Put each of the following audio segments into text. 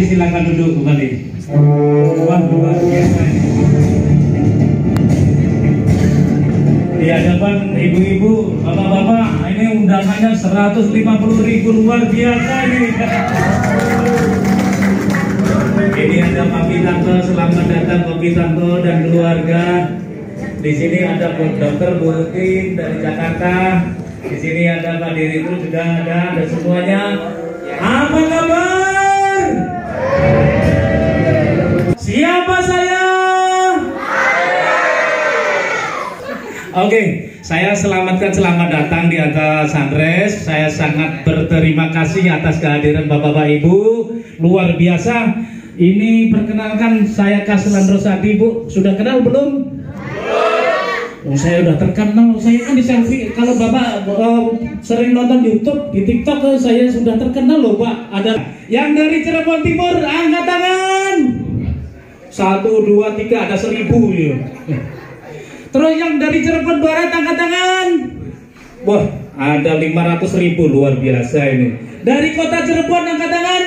silakan duduk kembali. Wah, luar biasa ini. Di hadapan ibu-ibu, bapak-bapak, ini undangannya 150.000, luar biasa ini. Ini ada Pak Witanto, selamat datang Pak Witanto dan keluarga. Di sini ada Dr. Burutin dari Jakarta. Di sini ada Pak Direktur juga ada semuanya. Apa kabar? Siapa saya? Oke, saya selamat datang di atas Sunrise. Saya sangat berterima kasih atas kehadiran Bapak-bapak Ibu. Luar biasa. Ini perkenalkan, saya Kaslan Rosadi, Bu. Sudah kenal belum? Oh, saya udah terkenal, saya kan di selfie. Kalau Bapak sering nonton YouTube, di TikTok, saya sudah terkenal loh Pak. Ada yang dari Cirebon Timur, angkat tangan. 1, 2, 3, ada 1000 ya. Terus yang dari Cirebon Barat, angkat tangan. Wah, ada 500.000, luar biasa ini. Dari kota Cirebon, angkat tangan.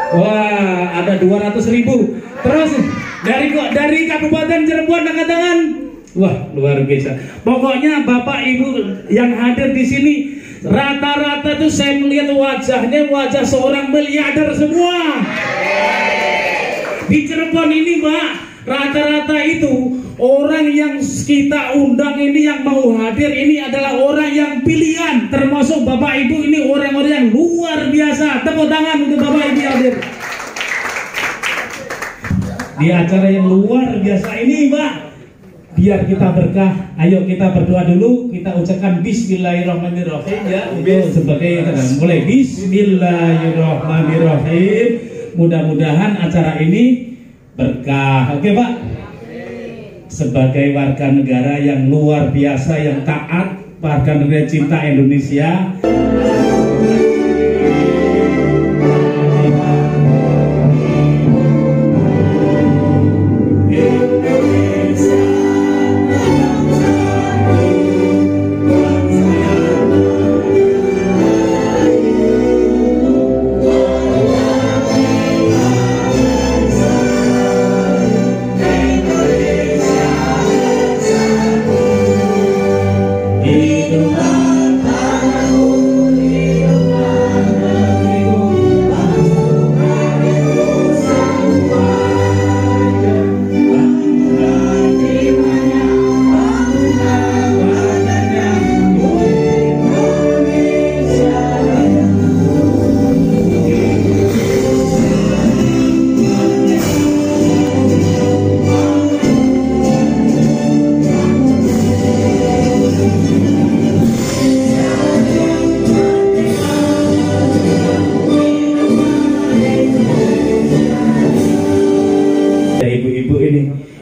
Wah, ada 200.000. Terus dari Kabupaten Cirebon, angkat tangan. Wah, luar biasa. Pokoknya Bapak Ibu yang hadir di sini rata-rata tuh saya melihat wajahnya wajah seorang miliarder semua. Di Cirebon ini, Pak, rata-rata itu orang yang kita undang ini yang mau hadir ini adalah orang yang pilihan, termasuk Bapak Ibu ini orang-orang yang luar biasa. Tepuk tangan untuk Bapak Ibu yang hadir di acara yang luar biasa ini, Pak. Biar kita berkah, ayo kita berdoa dulu, kita ucapkan Bismillahirrahmanirrahim ya, sebagai mulai Bismillahirrahmanirrahim. Mudah-mudahan acara ini berkah, oke Pak? Sebagai warga negara yang luar biasa, yang taat, warga negara cinta Indonesia.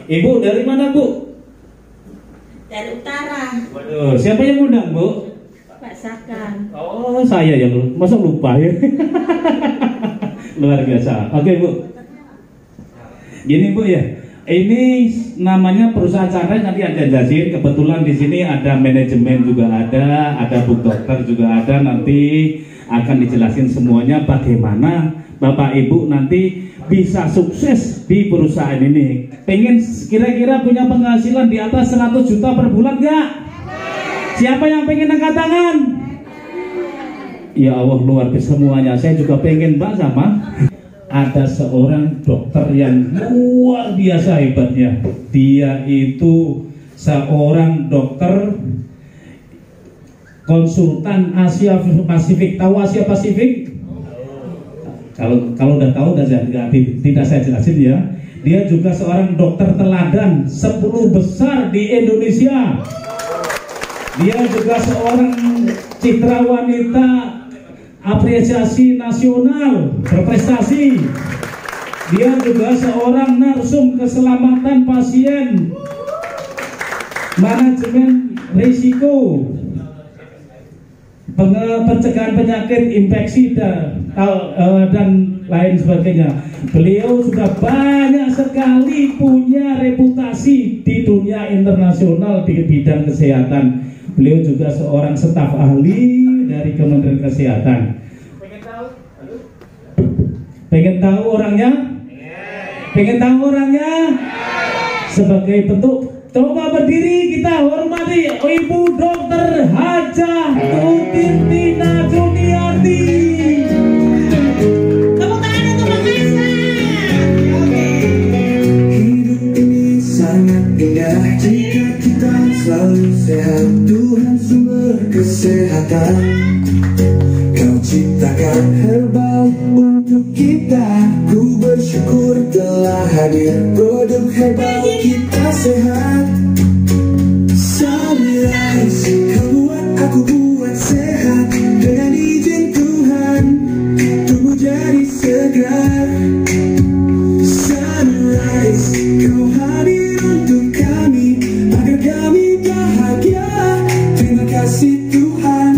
Ibu dari mana, Bu? Dari utara. Waduh, siapa yang undang, Bu? Pak Sakan. Oh, saya yang masa lupa ya. Luar biasa. Oke, Bu. Gini, Bu ya. Ini namanya perusahaan Sunrise, nanti ada jelasin. Kebetulan di sini ada manajemen juga ada Bu Dokter juga ada. Nanti akan dijelasin semuanya bagaimana Bapak Ibu nanti bisa sukses di perusahaan ini. Pengen kira-kira punya penghasilan di atas 100 juta per bulan nggak? Siapa yang pengen angkat tangan? Ya Allah, luar biasa semuanya. Saya juga pengen, Pak, sama. Ada seorang dokter yang luar biasa hebatnya. Dia itu seorang dokter konsultan Asia Pasifik. Tahu Asia Pasifik? Kalau udah tahu tidak saya jelasin ya. Dia juga seorang dokter teladan 10 besar di Indonesia. Dia juga seorang citra wanita apresiasi nasional berprestasi. Dia juga seorang narsum keselamatan pasien, manajemen risiko, pencegahan penyakit infeksi dan lain sebagainya. Beliau sudah banyak sekali punya reputasi di dunia internasional di bidang kesehatan. Beliau juga seorang staf ahli dari Kementerian Kesehatan. Pengen tahu orangnya? Pengen tahu orangnya? Sebagai bentuk, coba berdiri kita hormati Ibu Dokter Hajah Tutirtina Juniarti. Tepuk tangan untuk Bang Hasan. Hidup ini sangat indah jika kita selalu sehat. Tuhan sumber kesehatan. Kau ciptakan herbal untuk kita. Ku bersyukur telah hadir produk herbal kita sehat. Sunrise, kau buat aku buat sehat. Dengan izin Tuhan, tubuh jadi segar. Sunrise, kau hadir untuk kami agar kami bahagia. Terima kasih Tuhan,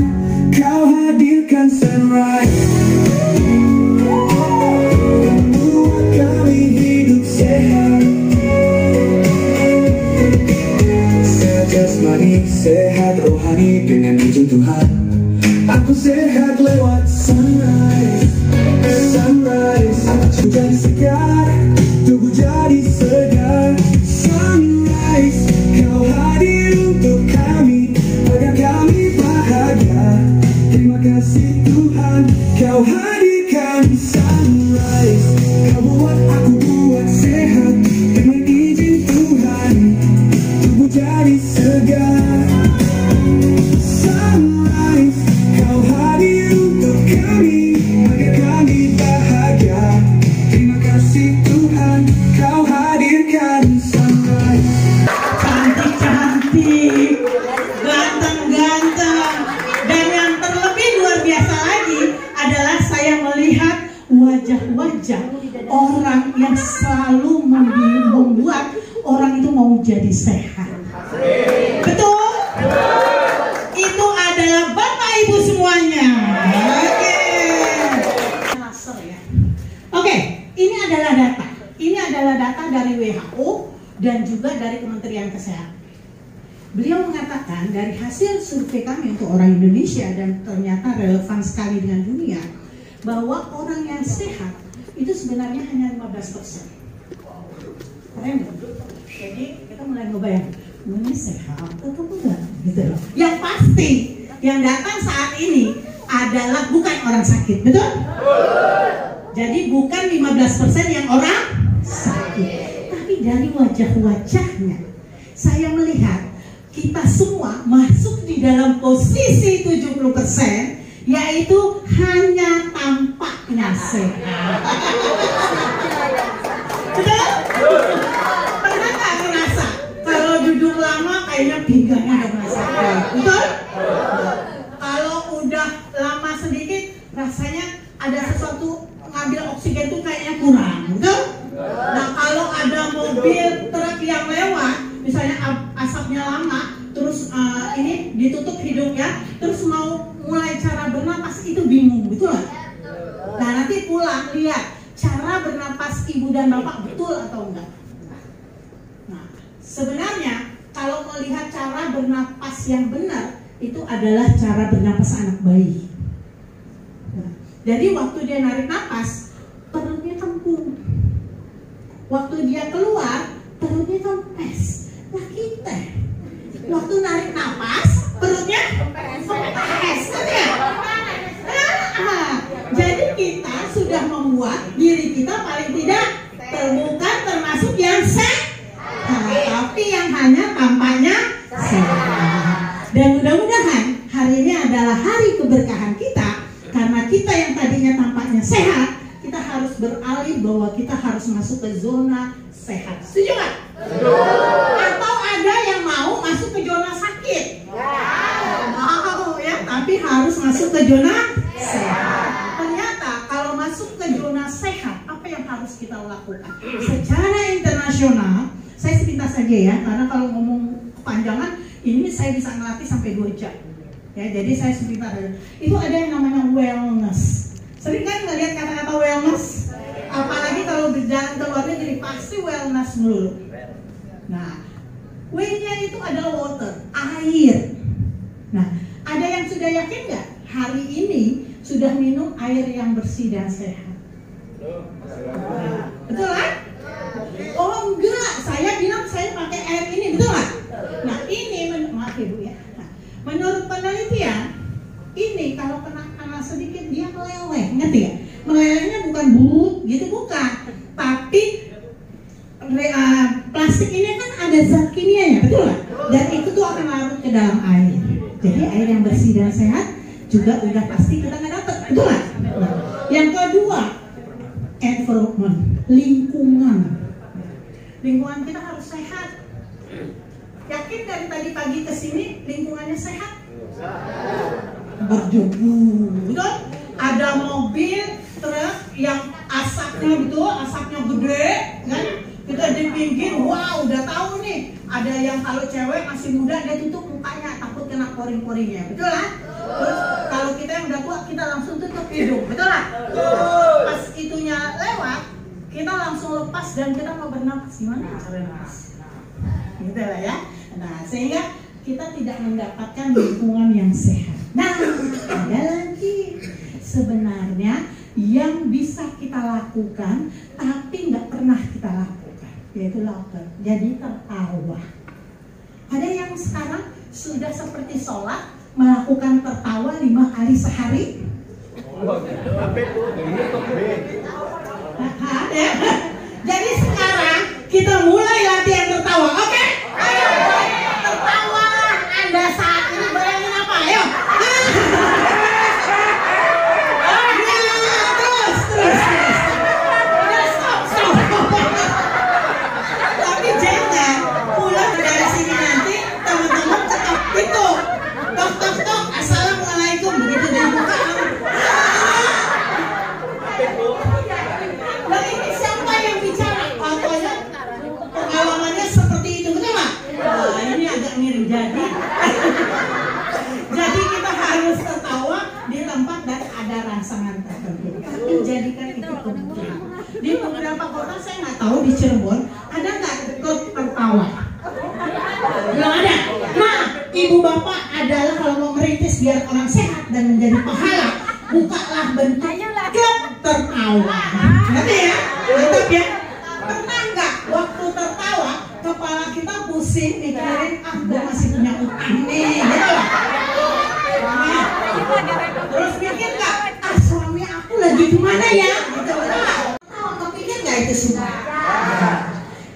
kau hadirkan Sunrise. Membuat kami hidup sehat. Sehat jasmani, sehat rohani dengan izin Tuhan. Aku sehat lewat Sunrise. Sunrise, aku jadi segar, tubuh jadi segar. Sunrise, kau hadir untuk kami agar kami bahagia. Terima kasih Tuhan, kau hadirkan Sunrise. Kau buat aku buat sehat dengan izin Tuhan, tubuh jadi segar. Sunrise, kau hadir untuk kami agar kami bahagia. Terima kasih Tuhan, kau hadirkan Sunrise. Cantik-cantik, ganteng-ganteng, dan yang terlebih luar biasa lagi adalah saya melihat wajah-wajah orang yang selalu membuat orang itu mau jadi sehat. Betul? Itu adalah Bapak Ibu semuanya. Oke, ini adalah data. Ini adalah data dari WHO dan juga dari Kementerian Kesehatan. Beliau mengatakan dari hasil survei kami untuk orang Indonesia dan ternyata relevan sekali dengan dunia, bahwa orang yang sehat itu sebenarnya hanya 15%. Keren gak? Jadi kita mulai ngebayang, ini sehat atau enggak? Gitu loh. Yang pasti yang datang saat ini adalah bukan orang sakit, betul? Jadi bukan 15% yang orang sakit, tapi dari wajah-wajahnya saya melihat kita semua masuk di dalam posisi 70%, yaitu hanya tampaknya sehat. Betul? Pernah nggak ngerasa kalau duduk lama kayaknya pinggangnya ada masalah? Betul? Kalau udah lama sedikit rasanya ada sesuatu ngambil oksigen tuh kayaknya kurang, betul? Nah kalau ada mobil truk yang lewat, misalnya asapnya lama, terus ini ditutup hidungnya, terus mau mulai cara bernapas itu bingung, betul nggak? Nah nanti pulang lihat cara bernapas ibu dan bapak betul atau enggak. Nah sebenarnya kalau melihat cara bernapas yang benar itu adalah cara bernapas anak bayi. Nah, jadi waktu dia narik napas perutnya kembung, waktu dia keluar perutnya kempes. Nah kita waktu narik napas perutnya kempes, jadi kita sudah membuat diri kita paling tidak bukan termasuk yang sehat, tapi yang hanya tampaknya sehat. Dan mudah-mudahan hari ini adalah hari keberkahan kita, karena kita yang tadinya tampaknya sehat, kita harus beralih bahwa kita harus masuk ke zona sehat. Setuju nggak? Atau ada yang mau masuk ke zona sakit? Mau ya, tapi harus masuk ke zona sehat. Ternyata kalau masuk ke zona sehat, apa yang harus kita lakukan? Secara internasional, saya sepintas saja ya, karena kalau ngomong kepanjangan, ini saya bisa ngelatih sampai 2 jam. Ya, jadi saya sepintas saja. Itu ada yang namanya wellness. Sering kan ngelihat kata-kata wellness? Apalagi kalau berjalan ke luar negeri pasti wellness dulu. Nah, W-nya itu adalah water, air. Nah, ada yang sudah yakin nggak hari ini sudah minum air yang bersih dan sehat? Betul kan? Oh enggak, saya bilang saya pakai air ini, betul nggak? Nah ini, maaf ibu ya. Nah, menurut penelitian, ini kalau kena panas sedikit dia meleleh, ngerti ya? Melelehnya bukan buruk gitu, bukan. Tapi plastik ini kan ada zat kimianya, betul nggak? Dan itu tuh akan larut ke dalam air. Jadi air yang bersih dan sehat juga udah pasti kita nggak dapat, betul nggak? Nah, yang kedua, environment, lingkungan. Lingkungan kita harus sehat. Yakin dari tadi pagi ke sini lingkungannya sehat? Berdebu, betul? Ada mobil, truk yang asapnya betul, asapnya gede, kan? Kita di pinggir, wow, udah tahu nih. Ada yang kalau cewek masih muda dia tutup mukanya takut kena poring-poringnya, betul kan? Terus kalau kita yang udah tua kita langsung tutup hidung, betul kan? Pas itunya lewat, kita langsung lepas dan kita mau bernapas gimana? Bernapas, gitu lah ya. Nah sehingga kita tidak mendapatkan lingkungan yang sehat. Nah ada lagi sebenarnya yang bisa kita lakukan tapi nggak pernah kita lakukan, yaitu laughter. Jadi tertawa. Ada yang sekarang sudah seperti sholat melakukan tertawa 5 kali sehari. Jadi sekarang kita mulai latihan tertawa, oke? Ayo, tertawa Anda saat ini, bayangin apa? Ayo. Tapi jangan pulang dari sini nanti teman-teman ketok pintu, tok. Assalamualaikum, begitu dibuka. Nah ini siapa yang bicara? Pokoknya pengalamannya seperti itu, betul nggak? Nah ini agak miring. Jadi kita harus tertawa di tempat dan ada rangsangan tertentu. Tapi jadikan itu kebutuhan. Di beberapa kota saya nggak tahu, di Cirebon ada nggak klub tertawa? Belum ada. Nah ibu bapak adalah kalau mau merintis biar orang sehat dan menjadi pahala, bukalah bentuk klub tertawa. Ngerti ya? Mantap ya? Pernah nggak waktu tertawa kepala kita pusing mikirin gue masih punya utang nih, gitu loh. Nah, terus mikir nggak suami aku lagi gimana ya, gitu loh. Kepikir nggak itu semua?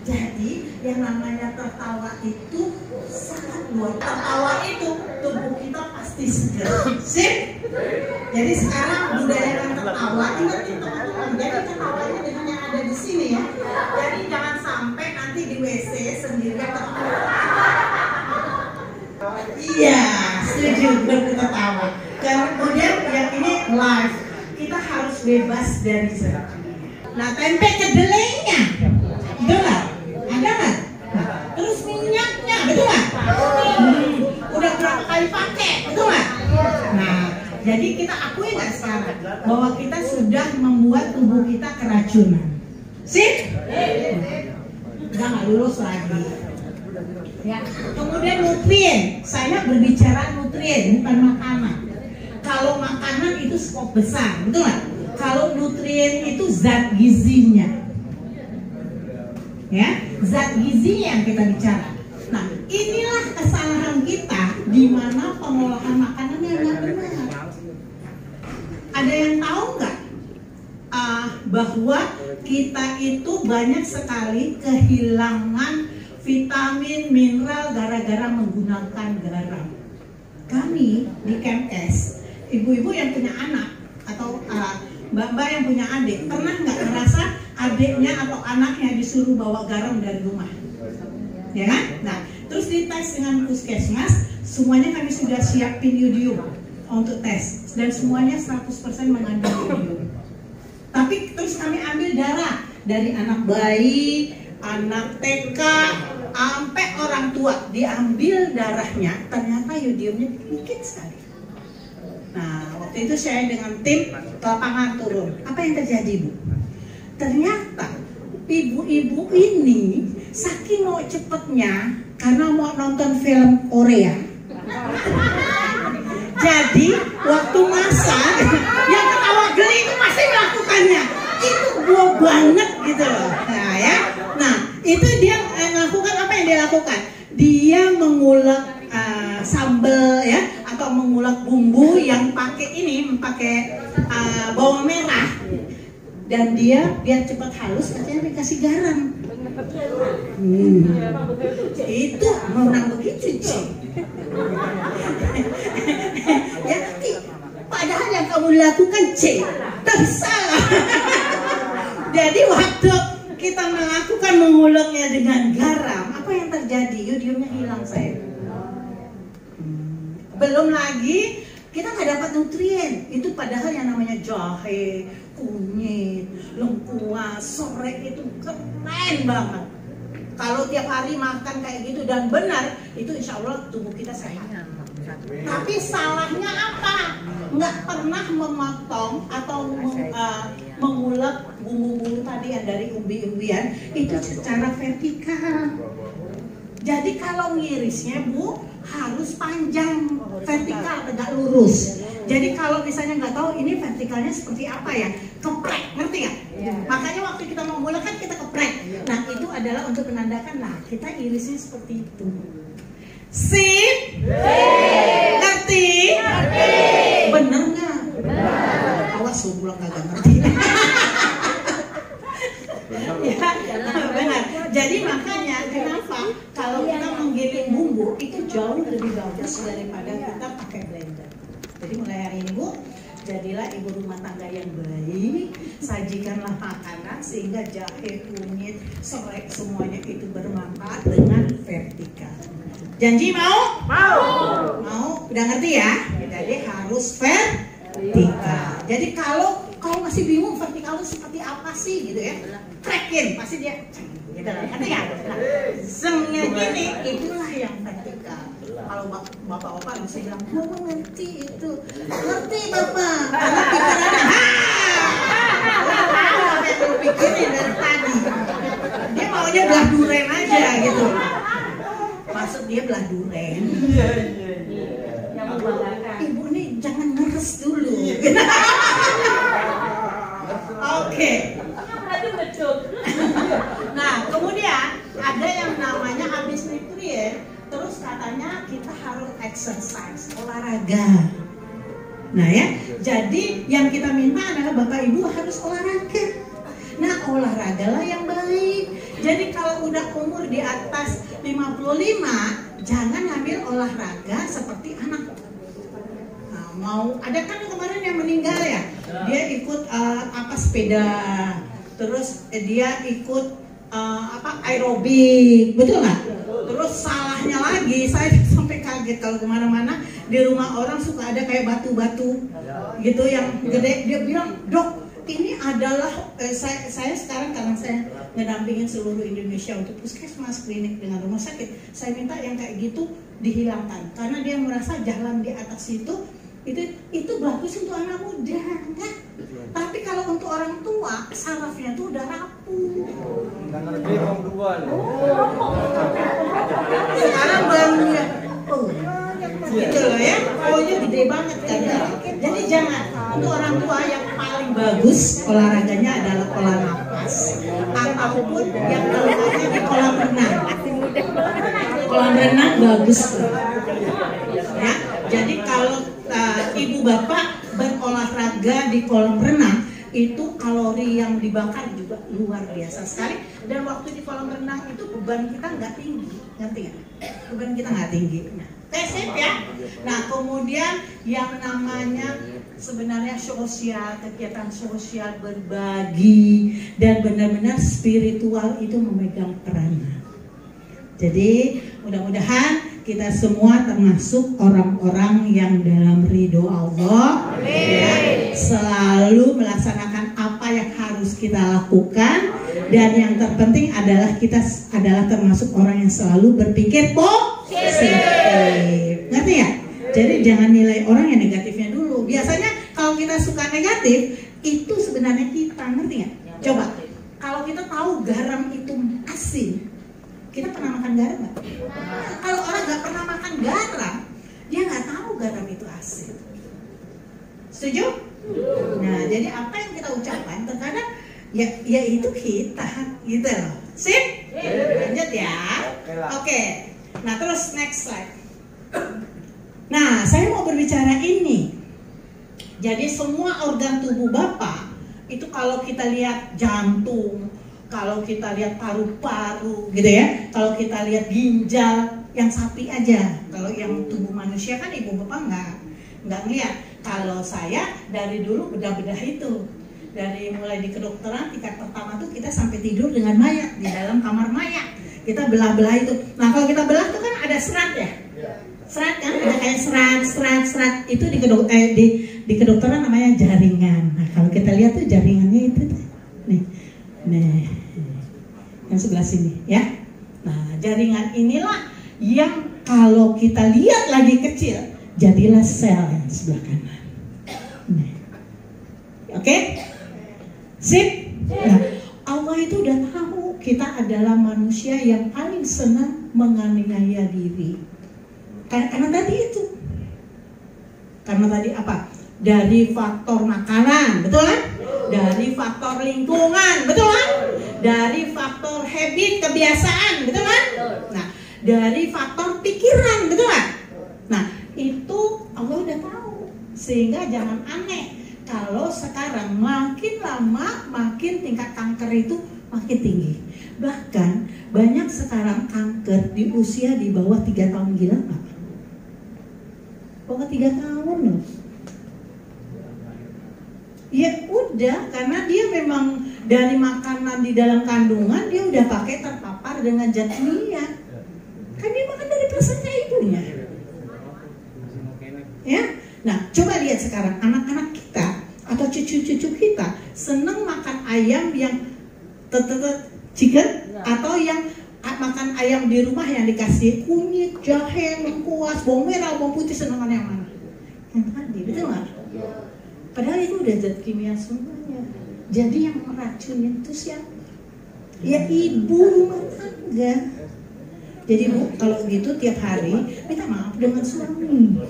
Jadi yang namanya tertawa itu sangat luar. Tertawa itu tubuh kita pasti seger. Sip? Jadi sekarang budayakan tertawa, ingetin teman-teman. Jadi ketawanya dengan yang ada di sini ya. Jadi jangan sampai nanti di WC sendirian tertawa. Iya, setuju, berketawa. Kemudian yang ini live, kita harus bebas dari zat. Nah tempe kedelainya, betul nggak? Ada nggak? Terus minyaknya, betul nggak? Udah berapa kali pakai, betul nggak? Nah, jadi kita akui nggak sekarang bahwa kita sudah membuat tubuh kita keracunan. Sip? Udah nggak lulus lagi. Ya. Kemudian nutrien, saya berbicara nutrien bukan makanan. Kalau makanan itu skop besar, betul nggak? Kalau nutrien itu zat gizinya, ya, zat gizi yang kita bicara. Nah, inilah kesalahan kita di mana pengolahan makanannya nggak benar. Ada yang tahu nggak bahwa kita itu banyak sekali kehilangan vitamin, mineral gara-gara menggunakan garam. Kami di Kemkes, ibu-ibu yang punya anak atau mbak-mbak yang punya adik, pernah nggak ngerasa adiknya atau anaknya disuruh bawa garam dari rumah? Ya kan? Nah, terus dites dengan puskesmas, semuanya kami sudah siapin yodium untuk tes dan semuanya 100% mengandung yodium. Tapi terus kami ambil darah dari anak bayi, anak TK, sampai orang tua, diambil darahnya, ternyata yodiumnya dikit sekali. Nah, waktu itu saya dengan tim ke lapangan turun. Apa yang terjadi, Bu? Ternyata ibu-ibu ini saking mau cepetnya karena mau nonton film Korea. Jadi waktu masak yang ketawa geli itu pasti melakukannya. itu gua banget gitu loh. Nah ya, nah itu dia melakukan apa yang dia lakukan? Dia mengulek sambal ya, atau mengulek bumbu yang pakai bawang merah, dan dia biar cepat halus katanya dikasih garam. Itu menang begitu sih. Ya, padahal yang kamu lakukan tersalah. Jadi waktu kita melakukan menguleknya dengan garam, apa yang terjadi? Yodiumnya hilang sayang. Belum lagi kita nggak dapat nutrien. Itu padahal yang namanya jahe, kunyit, lengkuas, serai itu keren banget. Kalau tiap hari makan kayak gitu dan benar, itu insya Allah tubuh kita sehat. Tapi salahnya apa? Nggak pernah memotong atau mengulek bumbu-bumbu tadi yang dari umbi-umbian itu secara vertikal. Jadi kalau ngirisnya Bu harus panjang, vertikal, tegak lurus. Jadi kalau misalnya nggak tahu ini vertikalnya seperti apa ya, keprek, ngerti nggak? Makanya waktu kita mau mulai kan kita keprek. Nah itu adalah untuk menandakan, nah kita irisnya seperti itu. Sip? Ngerti? Bener nggak? Awas lu pulang kagak ngerti. Ya, benar. Jadi makanya kenapa kalau kita menggiling bumbu itu jauh lebih bagus daripada kita pakai blender. Jadi mulai hari ini Bu, jadilah ibu rumah tangga yang baik, sajikanlah makanan sehingga jahe, kunyit, serai semuanya itu bermanfaat dengan vertikal. Janji mau? Mau? Udah ngerti ya? Jadi harus vertikal. Jadi kalau masih bingung vertikal itu seperti apa sih gitu ya, trekin pasti dia gitu lah, ngerti ya? Nah, zengnya gini, itulah yang vertikal. Kalau bapak-bapak bisa bilang, mama ngerti itu, ngerti bapak, karena pikirannya apa yang lu pikirin dari tadi, dia maunya belah duren aja gitu. Maksud dia belah duren. Ibu nih jangan ngeres dulu. Oke. Nah, kemudian ada yang namanya habis nutrien, terus katanya kita harus exercise, olahraga. Nah ya, jadi yang kita minta adalah Bapak Ibu harus olahraga. Nah, olahragalah yang baik. Jadi kalau udah umur di atas 55, jangan ngambil olahraga seperti anak. Nah, mau ada kan kemarin yang meninggal ya, dia ikut sepeda, terus dia ikut aerobik, betul nggak? Terus salahnya lagi, saya sampai kaget kalau kemana-mana di rumah orang suka ada kayak batu-batu gitu yang gede. Dia bilang, dok, ini adalah saya sekarang karena saya ngedampingin seluruh Indonesia untuk puskesmas, klinik dengan rumah sakit, saya minta yang kayak gitu dihilangkan karena dia merasa jalan di atas itu bagus untuk anak muda, kan? Tapi kalau untuk orang tua, sarafnya tuh udah rapuh. Sekarang barunya, gitu loh ya, pokoknya gede banget kan ya. Jadi jangan, untuk orang tua yang paling bagus olahraganya adalah pola nafas, ataupun yang olahraganya di kolam renang. Kolam renang bagus tuh. Ya, jadi kalau ibu bapak berolahraga di kolam renang itu kalori yang dibakar juga luar biasa sekali, dan waktu di kolam renang itu beban kita nggak tinggi, ngerti nggak? Beban kita nggak tinggi. Nah, sip ya. Nah, kemudian yang namanya sebenarnya sosial, kegiatan sosial, berbagi dan benar-benar spiritual itu memegang peran. Jadi mudah-mudahan kita semua termasuk orang-orang yang dalam ridho Allah ya, selalu melaksanakan apa yang harus kita lakukan, dan yang terpenting adalah kita adalah termasuk orang yang selalu berpikir positif. Ngerti ya? Jadi jangan nilai orang yang negatifnya dulu. Biasanya kalau kita suka negatif itu sebenarnya kita, ngerti nggak? Coba kalau kita tahu garam itu asin, kita pernah makan garam nggak? Kalau orang nggak pernah makan garam, dia nggak tahu garam itu asin. Setuju? Nah, jadi apa yang kita ucapkan terkadang Ya itu kita gitu loh. Sip? Lanjut ya. Oke. Nah terus next slide. Nah saya mau berbicara ini. Jadi semua organ tubuh Bapak itu kalau kita lihat jantung, kalau kita lihat paru-paru gitu ya, kalau kita lihat ginjal, yang sapi aja. Kalau yang tubuh manusia kan ibu bapak nggak ngeliat. Kalau saya dari dulu bedah-bedah itu, dari mulai di kedokteran tingkat pertama tuh kita sampai tidur dengan mayat di dalam kamar mayat. Kita belah-belah itu. Nah kalau kita belah tuh kan ada serat ya, serat kan, ada kayak serat itu di kedokteran namanya jaringan. Nah kalau kita lihat tuh jaringannya itu nih, yang sebelah sini ya. Nah jaringan inilah yang kalau kita lihat lagi kecil jadilah sel yang sebelah kanan. Oke? Sip? Nah, Allah itu udah tahu kita adalah manusia yang paling senang menganiaya diri. Karena tadi itu. Karena tadi apa? Dari faktor makanan, betul kan? Dari faktor lingkungan, betul kan? Dari faktor habit, kebiasaan, betul kan? Nah, dari faktor pikiran, betul kan? Nah, itu Allah udah tahu. Sehingga jangan aneh kalau sekarang makin lama makin tingkat kanker itu makin tinggi. Bahkan banyak sekarang kanker di usia di bawah 3 tahun, gila nggak? Bawah 3 tahun loh. Ya udah, karena dia memang dari makanan di dalam kandungan dia udah pakai terpapar dengan zat kimia. Kan dia makan dari plasenta ibunya. Ya, nah coba lihat sekarang anak-anak kita atau cucu-cucu kita seneng makan ayam yang chicken atau yang makan ayam di rumah yang dikasih kunyit, jahe, lengkuas, bawang merah, bawang putih, senengan yang mana? Yang tadi, betul nggak? Padahal itu udah zat kimia semuanya. Jadi yang meracunin itu siapa? Ya ibu rumah tangga. Jadi Bu, kalau gitu tiap hari minta maaf dengan suami.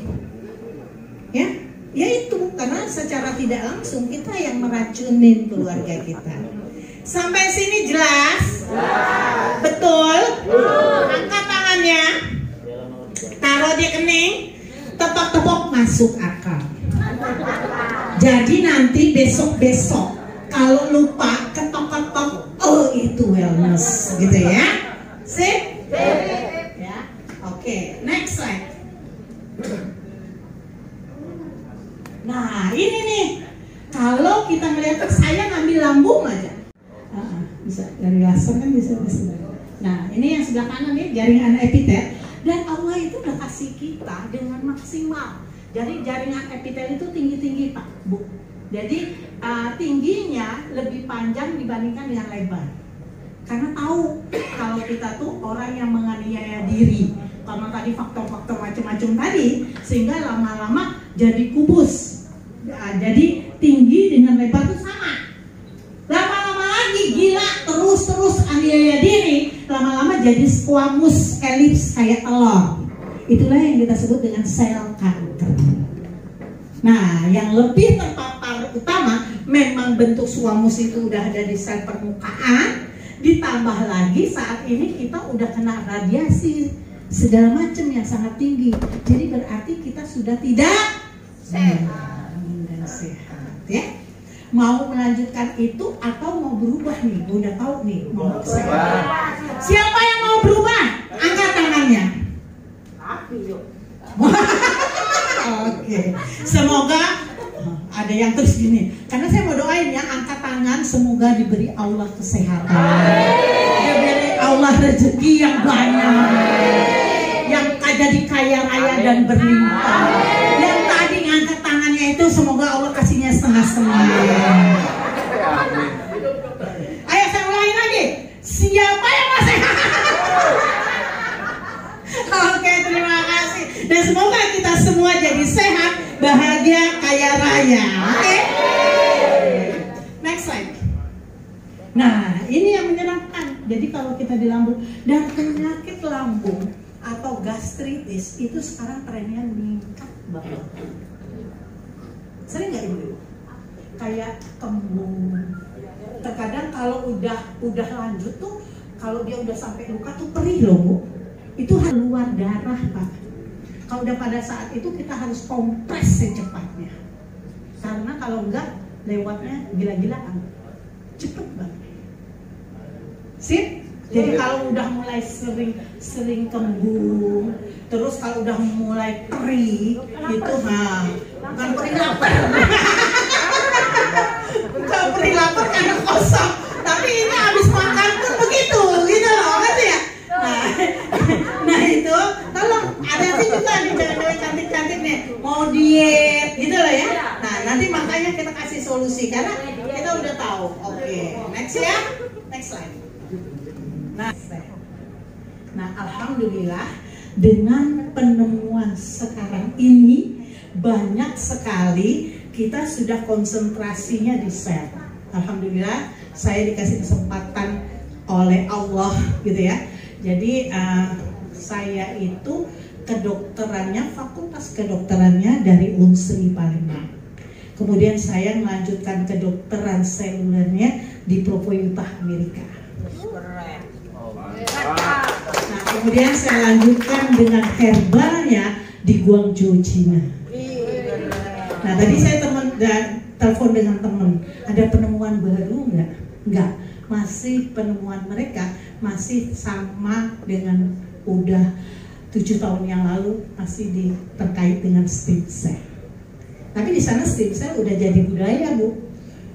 Ya itu karena secara tidak langsung kita yang meracunin keluarga kita. Sampai sini jelas? Betul? Angkat tangannya, taruh di kening, tepok-tepok masuk akal. Jadi nanti besok-besok kalau lupa ketok-ketok, oh itu wellness gitu ya. Sip? Ya. Oke, next slide. Nah ini nih, kalau kita melihat saya ngambil lambung aja, bisa dari laser kan bisa. Nah ini yang sebelah kanan nih jaringan epitel, dan Allah itu udah kasih kita dengan maksimal. Jadi jaringan epitel itu tinggi-tinggi Pak Bu. Jadi tingginya lebih panjang dibandingkan dengan lebar. Karena tahu kalau kita tuh orang yang menganiaya diri, karena tadi faktor-faktor macam-macam tadi, sehingga lama-lama jadi kubus. Jadi tinggi dengan lebar itu sama. Lama-lama lagi gila terus aniaya diri, lama-lama jadi squamous elips kayak telur. Itulah yang kita sebut dengan sel kanker. Nah, yang lebih terpapar utama memang bentuk squamous itu udah ada di sel permukaan, ditambah lagi saat ini kita udah kena radiasi segala macam yang sangat tinggi. Jadi berarti kita sudah tidak sehat ya. Mau melanjutkan itu atau mau berubah nih? Udah tahu nih mau sehat. Siapa yang mau berubah? Angkat tangannya. Oke. Semoga ada yang terus gini. Karena saya mau doain ya, angkat tangan semoga diberi Allah kesehatan. Diberi Allah rezeki yang banyak. Yang jadi kaya raya dan berlimpah. Yang tadi ngangkat tangannya itu semoga Allah kasihnya setengah-setengah. Ayo saya ulangi lagi. Siapa yang mau sehat? Oke, terima kasih. Dan semoga kita semua jadi sehat, bahagia, kaya raya. Oke. Next slide. Nah, ini yang menyenangkan. Jadi kalau kita di lambung dan penyakit lambung atau gastritis itu sekarang trennya meningkat banget. Sering nggak ibu? kayak kembung. Terkadang kalau udah lanjut tuh, kalau dia udah sampai luka tuh perih loh Bu. Itu keluar darah Pak. Kalau udah pada saat itu kita harus kompres secepatnya. Karena kalau enggak lewatnya gila-gilaan. Cepet banget. Sip? Jadi kalau udah mulai sering kembung, terus kalau udah mulai perih, itu bukan perih lapar. Bukan perih lapar karena kosong, tapi ini habis makan pun begitu, gitu loh, kan ya? Nah itu, tolong hati-hati juga nih cewek-cewek cantik-cantik nih, mau diet, gitu loh ya. Nah nanti makanya kita kasih solusi karena kita udah tahu. Oke, next ya, next slide. Nah, alhamdulillah dengan penemuan sekarang ini banyak sekali kita sudah konsentrasinya di sel. Alhamdulillah saya dikasih kesempatan oleh Allah gitu ya. Jadi saya itu kedokterannya, fakultas kedokterannya dari Unsri Palembang. Kemudian saya melanjutkan kedokteran selulernya di Provo-Utah, Amerika. Nah, kemudian saya lanjutkan dengan herbalnya di Guangzhou, Cina. Nah, tadi saya telepon dengan teman, ada penemuan baru nggak? Nggak, masih penemuan mereka masih sama dengan udah 7 tahun yang lalu, masih terkait dengan stem cell. Tapi di sana stem cell udah jadi budaya Bu.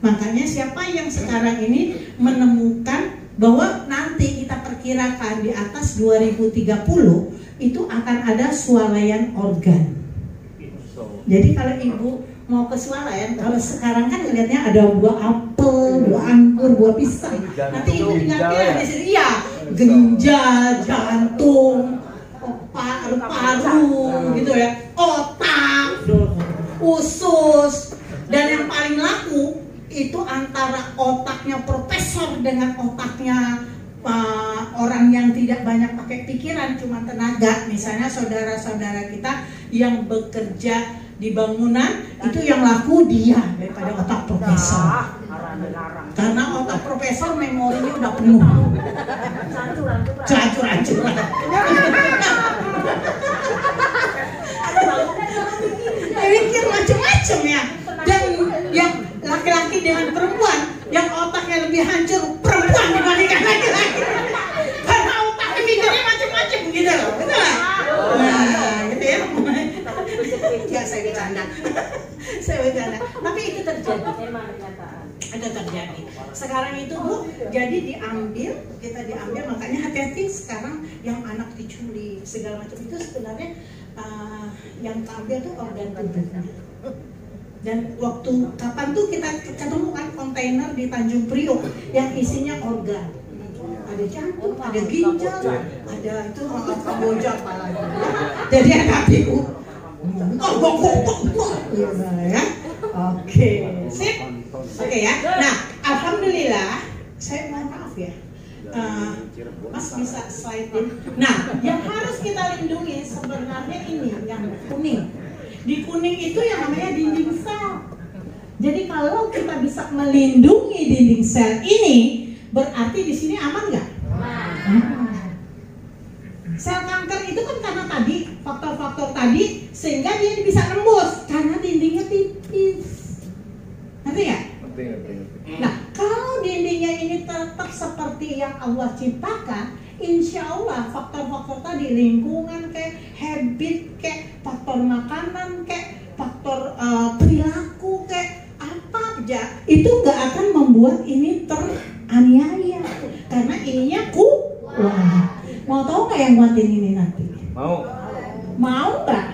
Makanya siapa yang sekarang ini menemukan bahwa nanti kita perkirakan di atas 2030 itu akan ada swalayan organ. Jadi kalau Ibu mau ke swalayan, kalau sekarang kan lihatnya ada buah apel, buah anggur, buah pisang. Nanti Ibu tinggal pilih di sini, iya, ginjal, jantung, paru-paru, gitu ya, otak, usus, dan yang paling laku itu antara otaknya profesor dengan otaknya orang yang tidak banyak pakai pikiran, cuma tenaga. Misalnya saudara-saudara kita yang bekerja di bangunan, itu yang laku dia daripada otak profesor. Karena otak profesor memorinya udah penuh. Hancur-hancuran. Mikir macam-macam ya. Dan yang laki-laki dengan perempuan, yang otaknya lebih hancur perempuan dibandingkan laki-laki. Karena otaknya mikirnya macam-macam gitu loh, betul lah. Nah, gitu ya. Ya saya bercanda. Saya bercanda. Tapi itu terjadi. Ada terjadi. Sekarang itu Bu, jadi kita diambil, makanya hati-hati sekarang yang anak diculik segala macam itu sebenarnya yang diambil tuh organ tubuhnya. Dan waktu kapan tuh kita ketemu kan kontainer di Tanjung Priok yang isinya organ, ada jantung, ada ginjal, ada itu kamboja apalagi. Jadi ada piu. Ya. Oke, sip. Oke ya. Nah, alhamdulillah, saya mohon maaf ya. Mas bisa slide-in. Nah, yang harus kita lindungi sebenarnya ini yang kuning. Di kuning itu yang namanya dinding sel. Jadi kalau kita bisa melindungi dinding sel ini, berarti di sini aman nggak? Sel kanker itu kan karena tadi faktor-faktor tadi, sehingga dia bisa nembus karena dindingnya tipis. Ngerti ya? Nah, kalau dindingnya ini tetap seperti yang Allah ciptakan, insya Allah faktor-faktor tadi, lingkungan kayak habit kayak faktor makanan kayak faktor perilaku kayak apa aja, itu nggak akan membuat ini teraniaya karena ininya kuat. Mau tahu nggak yang buatin ini nanti? Mau nggak?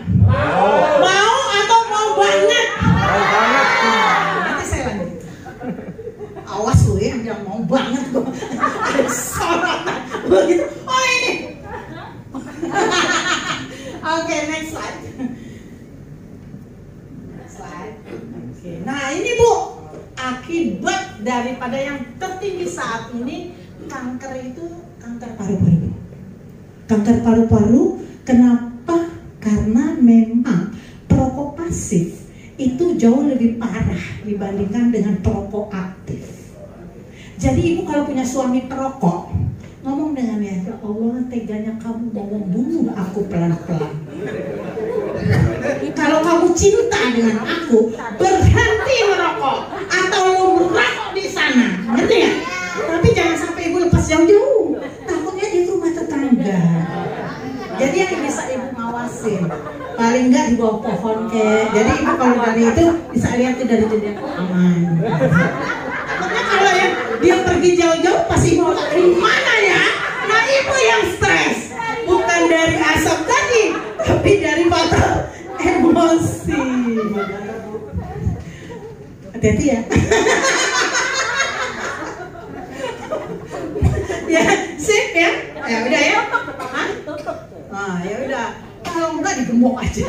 Mau atau mau banget? Mau banget. Nanti saya lanjut. Awas lu ya, yang mau banget kok. Ada sorotan begitu. Oh ini. Oke, next slide. Nah ini Bu, akibat daripada yang tertinggi saat ini, kanker itu kanker paru-paru. Kanker paru-paru, kenapa? Karena memang perokok pasif itu jauh lebih parah dibandingkan dengan perokok aktif. Jadi ibu kalau punya suami perokok, ngomong dengan dia, ya Allah teganya kamu mau membunuh aku pelan-pelan. Kalau kamu cinta dengan aku, berhenti merokok atau lo merokok di sana, ngerti ya? Tapi jangan sampai ibu lepas jauh-jauh, takutnya di rumah tetangga. Jadi yang bisa ibu ngawasin, paling nggak di bawah pohon jadi ibu kalau dari itu bisa lihat tuh dari jendela aman. Takutnya kalau ya dia pergi jauh-jauh pasti ibu dari mana ya? Nah ibu yang stres, bukan dari asap tadi, tapi dari faktor emosi. Hati-hati ya. Ya, sip ya. Ya udah ya. Hah? Nah, ya udah. Kalau enggak digembok aja.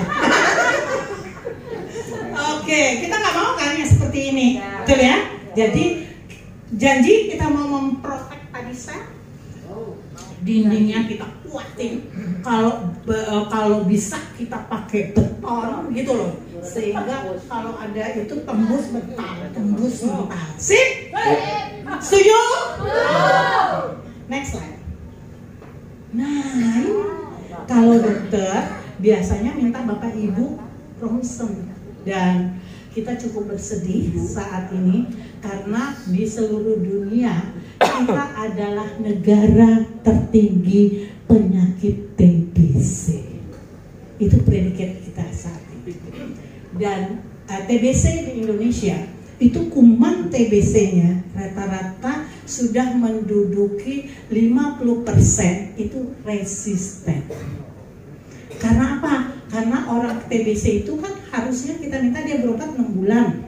Oke, kita nggak mau kan yang seperti ini, betul ya? Jadi janji kita mau memprotek tadi dindingnya kita kuatin. Kalau bisa kita pakai beton gitu loh, sehingga kalau ada itu tembus beton. Sip? Setuju? Next slide. Nah, kalau dokter biasanya minta Bapak Ibu ronsen, dan kita cukup bersedih saat ini karena di seluruh dunia kita adalah negara tertinggi penyakit TBC. Itu predikat kita saat ini. Dan TBC di Indonesia itu kuman TBC-nya rata-rata sudah menduduki 50% itu resisten. Karena apa? Karena orang TBC itu kan harusnya kita minta dia berobat 6 bulan.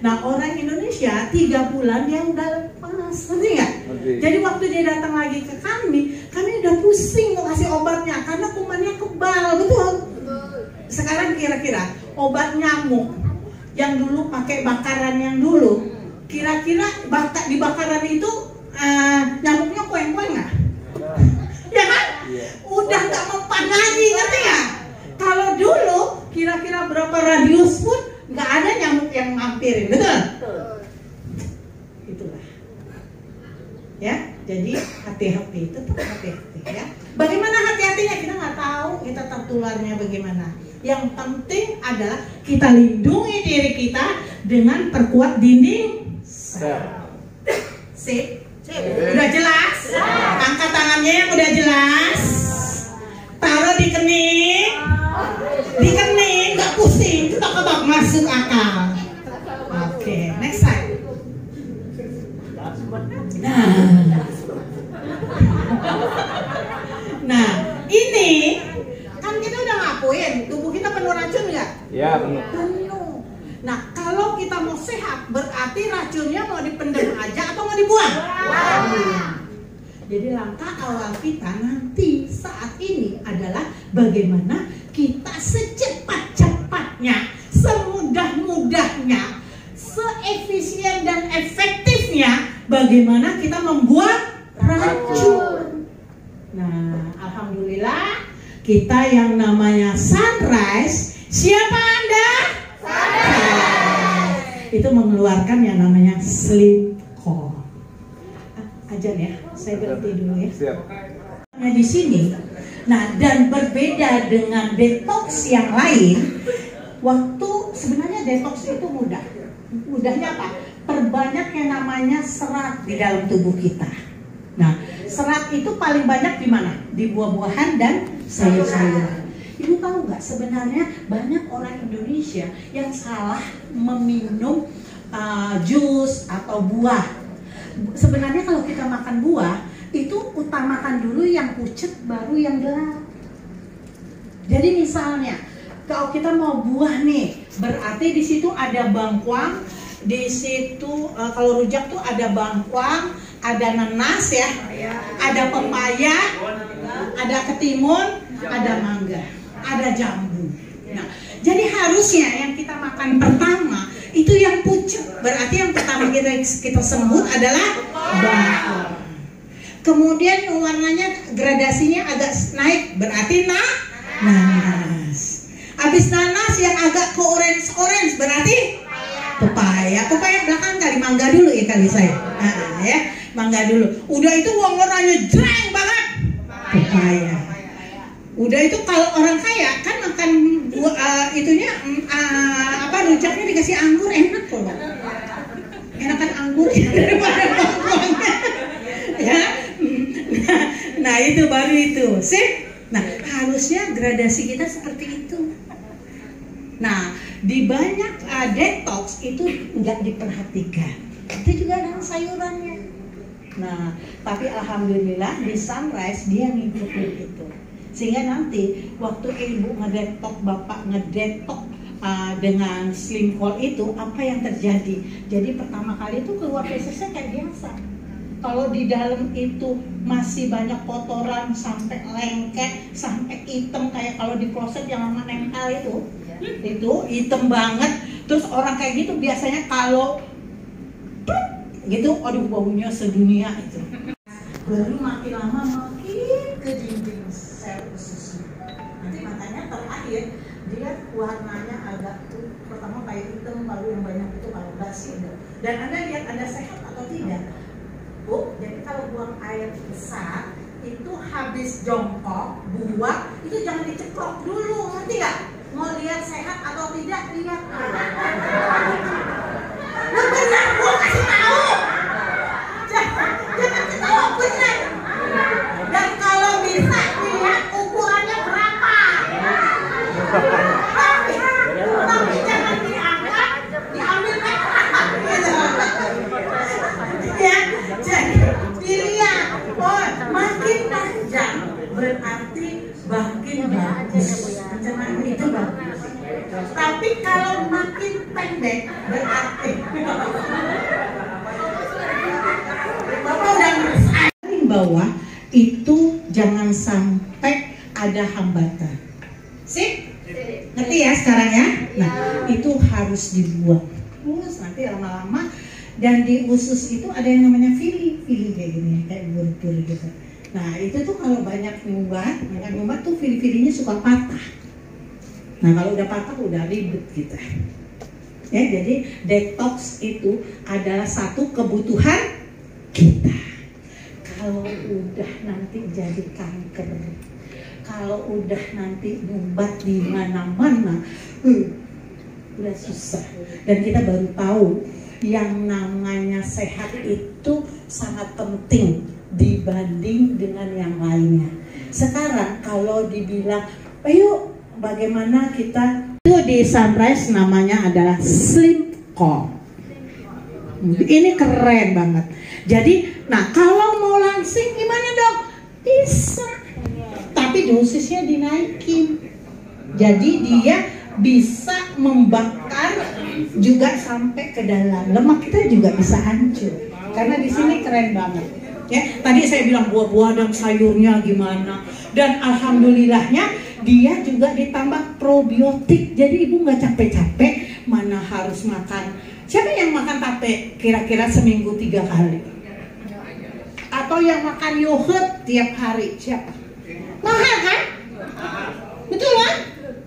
Nah orang Indonesia 3 bulan dia udah lepas, ngerti nggak? Jadi waktu dia datang lagi ke kami udah pusing mau kasih obatnya karena kumannya kebal, betul? Sekarang kira-kira obat nyamuk yang dulu pakai bakaran yang dulu, kira-kira di bakaran itu nyamuknya poeng-poeng nggak? Ya kan? Udah nggak mempan lagi, ngerti nggak? Kalau dulu kira-kira berapa radius pun nggak ada nyamuk yang mampirin, betul? Itulah. Ya, jadi hati-hati, tetap hati-hati ya. Bagaimana hati-hatinya kita nggak tahu kita tertularnya bagaimana. Yang penting adalah kita lindungi diri kita dengan perkuat dinding sel. Sip? Udah jelas? Angkat tangannya yang udah jelas. Taruh di kening. Di kening, nggak pusing, ketok-ketok masuk akal. Oke, next slide. Nah, ini kan kita udah ngakuin tubuh kita penuh racun nggak? Ya, penuh. Penuh. Nah, kalau kita mau sehat, berarti racunnya mau dipendam aja atau mau dibuang? Jadi langkah awal kita nanti saat ini adalah bagaimana kita secepat-cepatnya, semudah-mudahnya, seefisien dan efektifnya bagaimana kita membuat racun. Nah, alhamdulillah kita yang namanya Sunrise, siapa Anda? Sunrise. Itu mengeluarkan yang namanya sleep call. Ajan ya, saya berhenti dulu ya. Siap. Nah di sini, nah dan berbeda dengan detox yang lain, waktu sebenarnya detox itu mudah. Mudahnya apa? Perbanyak yang namanya serat di dalam tubuh kita. Nah, serat itu paling banyak di mana? Di buah-buahan dan sayur-sayuran. Ibu tahu nggak sebenarnya banyak orang Indonesia yang salah meminum jus atau buah. Sebenarnya kalau kita makan buah itu utamakan dulu yang pucet baru yang gelap. Jadi misalnya kalau kita mau buah nih, berarti di situ ada bangkuang, di situ kalau rujak tuh ada bangkuang, ada nanas ya, ada pepaya, ada ketimun, ada mangga, ada jambu. Nah, jadi harusnya yang kita makan pertama itu yang pucet, berarti yang pertama kita sebut adalah bangkuang. Kemudian warnanya gradasinya agak naik, berarti nanas. Habis nanas yang agak ke orange berarti pepaya. Pepaya belakang kali, mangga dulu ya kali saya. Ya, mangga dulu. Udah itu warnanya jreng banget. Pepaya. Udah itu kalau orang kaya kan makan itunya rujaknya dikasih anggur enak loh. Enakan anggur daripada buah-buahnya. Ya. Nah, itu baru itu. Sip. Nah, harusnya gradasi kita seperti itu. Nah, di banyak detox itu nggak diperhatikan. Itu juga dengan sayurannya. Nah, tapi alhamdulillah di Sunrise dia ngikutin itu. Sehingga nanti waktu ibu ngedetok, bapak ngedetok dengan slim call itu, apa yang terjadi? Jadi pertama kali itu keluar fesesnya kayak biasa. Kalau di dalam itu masih banyak kotoran sampai lengket, sampai hitam kayak kalau di kloset yang lama nempel itu hitam banget. Terus orang kayak gitu biasanya kalau gitu, aduh baunya sedunia itu. Baru makin lama makin ke dinding sel ususnya. Nanti makanya terakhir dia warnanya agak tuh pertama kayak hitam, lalu yang banyak itu kalau basi. Dan Anda lihat Anda sehat atau tidak? Bu, jadi kalau buang air besar itu habis jongkok, buang itu jangan diceplok dulu, ngerti gak? Mau lihat sehat atau tidak, lihat. Nah benar, gua kasih tahu. Jangan ketawa, benar. Dan kalau bisa lihat ukurannya berapa. Tapi jangan diangkat, diambil merah. Ya, jadi dilihat. Oh, makin panjang berarti makin bagus. Pencernaan itu bagus. Tapi kalau makin pendek berarti Bapak udah ngerasain bahwa itu jangan sampai ada hambatan. Sip? Ngerti ya sekarang ya? Nah, itu harus dibuang. Terus nanti lama-lama. Dan di usus itu ada yang namanya fili kayak gini, kayak bur-bur gitu. Nah itu tuh kalau banyak nyumbat tuh fili-filinya suka patah. Nah kalau udah patah udah ribet kita. Ya, jadi detox itu adalah satu kebutuhan kita. Kalau udah nanti jadi kanker, kalau udah nanti nyumbat di mana-mana, udah susah. Dan kita baru tahu yang namanya sehat itu sangat penting dibanding dengan yang lainnya. Sekarang kalau dibilang, ayo bagaimana kita itu di Sunrise namanya adalah slim call. Ini keren banget. Jadi, nah kalau mau langsing gimana dong? Bisa, tapi dosisnya dinaikin. Jadi dia bisa membakar juga sampai ke dalam lemak kita juga bisa hancur. Karena di sini keren banget. Ya, tadi saya bilang buah-buah dan sayurnya gimana. Dan alhamdulillahnya dia juga ditambah probiotik. Jadi ibu nggak capek-capek mana harus makan. Siapa yang makan tape kira-kira seminggu 3 kali? Atau yang makan yogurt tiap hari? Siapa? Mahal kan? Betul kan?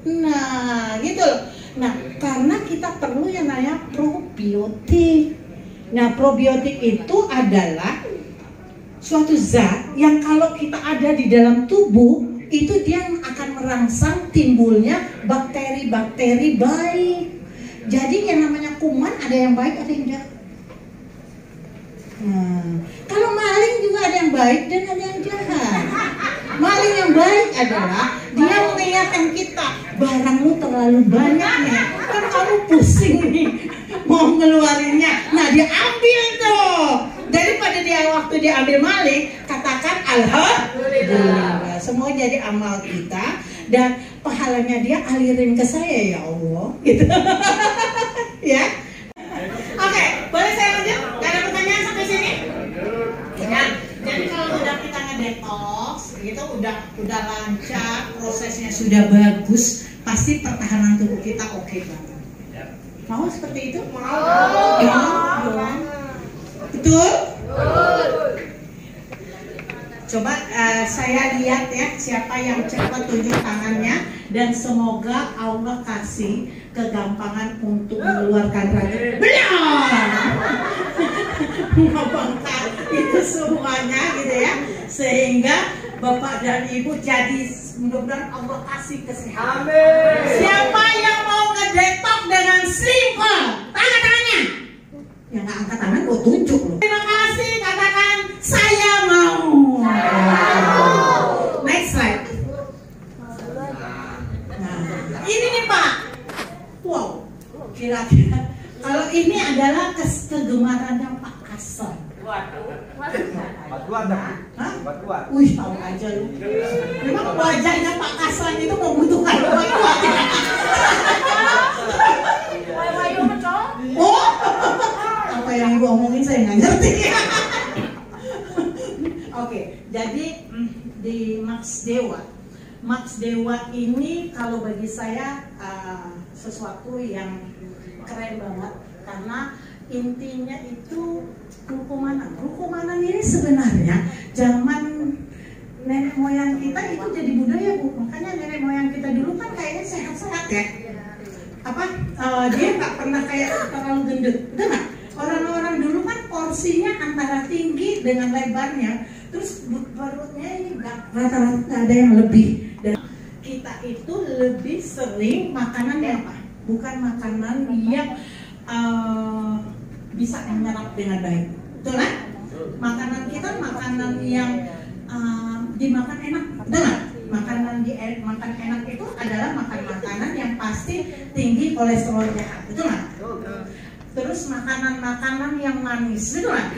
Nah, gitu loh. Nah, karena kita perlu yang namanya probiotik. Nah, probiotik itu adalah suatu zat yang kalau kita ada di dalam tubuh, itu dia akan merangsang timbulnya bakteri-bakteri baik. Jadi yang namanya kuman ada yang baik, ada yang jahat. Nah, kalau maling juga ada yang baik dan ada yang jahat. Maling yang baik adalah dia mengingatkan kita, barangmu terlalu banyak nih, kan kamu pusing nih mau ngeluarinnya. Nah dia ambil tuh. Daripada dia waktu dia ambil maling, katakan alhamdulillah. Semua jadi amal kita dan pahalanya dia alirin ke saya ya Allah. Gitu. Ya. Oke, boleh saya lanjut? Gak ada pertanyaan sampai sini? Ya. Jadi kalau udah kita ngedetox, gitu udah lancar, prosesnya sudah bagus, pasti pertahanan tubuh kita oke banget. Mau seperti itu? Mau. Ya, betul? Coba saya lihat ya siapa yang cepat tunjuk tangannya, dan semoga Allah kasih kegampangan untuk mengeluarkan racun. Benar. Membongkar itu semuanya gitu ya, sehingga Bapak dan Ibu jadi mudah-mudahan Allah kasih kesehatan. Amin. Siapa yang mau ngedetok dengan simple? Tangannya. Yang nggak angkat tangan gue tunjuk loh. Terima kasih, katakan saya mau. Next slide. Nah, ini nih Pak. Wow, kira-kira kalau ini adalah kegemarannya Pak Kasar. Batuan dah. Hah? Batuan. Wih, tahu aja lu. Memang wajahnya Pak Kasar itu membutuhkan batuan. Oh, apa yang ibu omongin saya nggak ngerti. Oke, jadi di Max Dewa ini kalau bagi saya sesuatu yang keren banget, karena intinya itu Rukomanan ini sebenarnya zaman nenek moyang kita itu jadi budaya Bu. Makanya nenek moyang kita dulu kan kayaknya sehat-sehat ya. Dia nggak pernah kayak terlalu gendut, betul nggak? Orang-orang dulu kan porsinya antara tinggi dengan lebarnya, terus perutnya ini rata-rata nggak ada yang lebih. Dan kita itu lebih sering makanan yang apa? Bukan makanan yang bisa menyerap dengan baik, betul kan? Makanan kita makanan yang dimakan enak, betul nggak? Makan enak itu adalah makan makanan yang pasti tinggi kolesterol jahat, betul nggak? Terus makanan-makanan yang manis, betul nggak?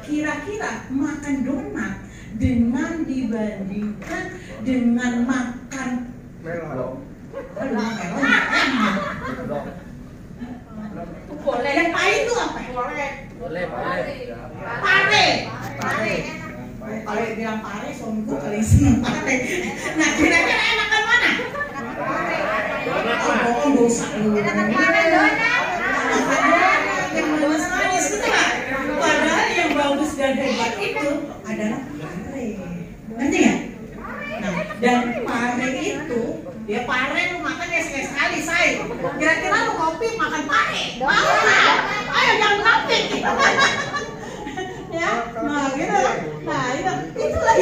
Kira-kira makan donat dengan dibandingkan dengan makan Melon. boleh. Yang pahit itu apa? Boleh. Pare bilang pare, suamiku kali seneng pare. Nah, kira-kira enakan mana? Oh, bohong dosa lu. Yang manis-manis itu kan? Padahal yang bagus dan hebat itu adalah pare. Ngerti nggak? Nah, dan pare itu, ya pare lu makan ya sekali say. Kira-kira lu kopi makan pare? Mau nggak? Ayo jangan kopi. Ya, nah gitu. Nah itulah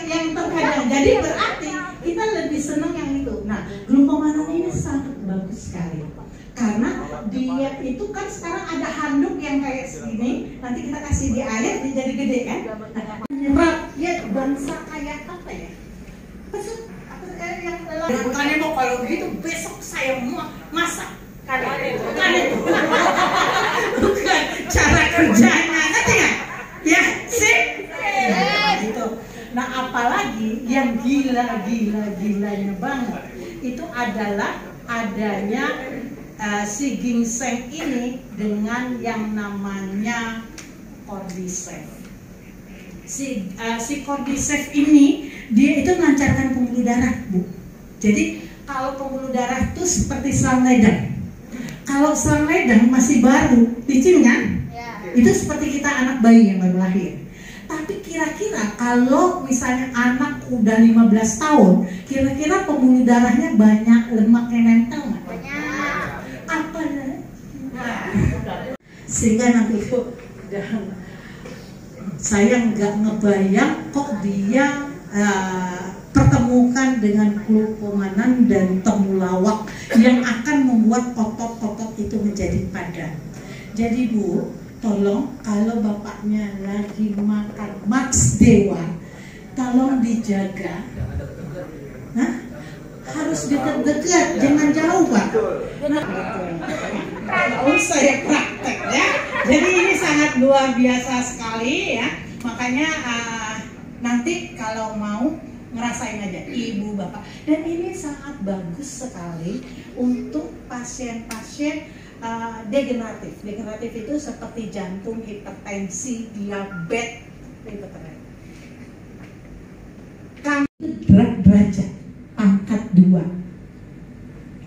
yang terkadang. Jadi berarti kita lebih senang yang itu. Nah, glukomanan ini sangat bagus sekali, karena dia itu kan sekarang ada handuk yang kayak segini. Nanti kita kasih di air, dia jadi gede kan. Nyerap ya, bangsa kayak apa ya? Bukannya mau kalau gitu besok saya mau masak. Bukan itu. Bukan cara kerjanya, ngerti nggak? Ya, sip. Gitu. Nah, apalagi yang gilanya banget itu adalah adanya si ginseng ini dengan yang namanya cordyceps. Si cordyceps ini dia itu melancarkan pembuluh darah, Bu. Jadi kalau pembuluh darah itu seperti selang ledang. Kalau selang ledang masih baru, licin kan? Itu seperti kita anak bayi yang baru lahir. Tapi kira-kira kalau misalnya anak udah 15 tahun, kira-kira pembuluh darahnya banyak lemak yang nempel nggak? Banyak. Apa ya? Sehingga nanti itu saya nggak ngebayang kok dia pertemukan dengan glukomanan dan temulawak yang akan membuat otot-otot itu menjadi padat. Jadi Bu, tolong kalau bapaknya lagi makan Max Dewa, tolong dijaga. Nah, harus dekat-dekat, jangan jauh Pak. Nah, saya praktek ya. Jadi ini sangat luar biasa sekali ya. Makanya nanti kalau mau ngerasain aja ibu bapak. Dan ini sangat bagus sekali untuk pasien-pasien degeneratif. Degeneratif itu seperti jantung, hipertensi, diabetes, itu keren. Kami derajat pangkat 2.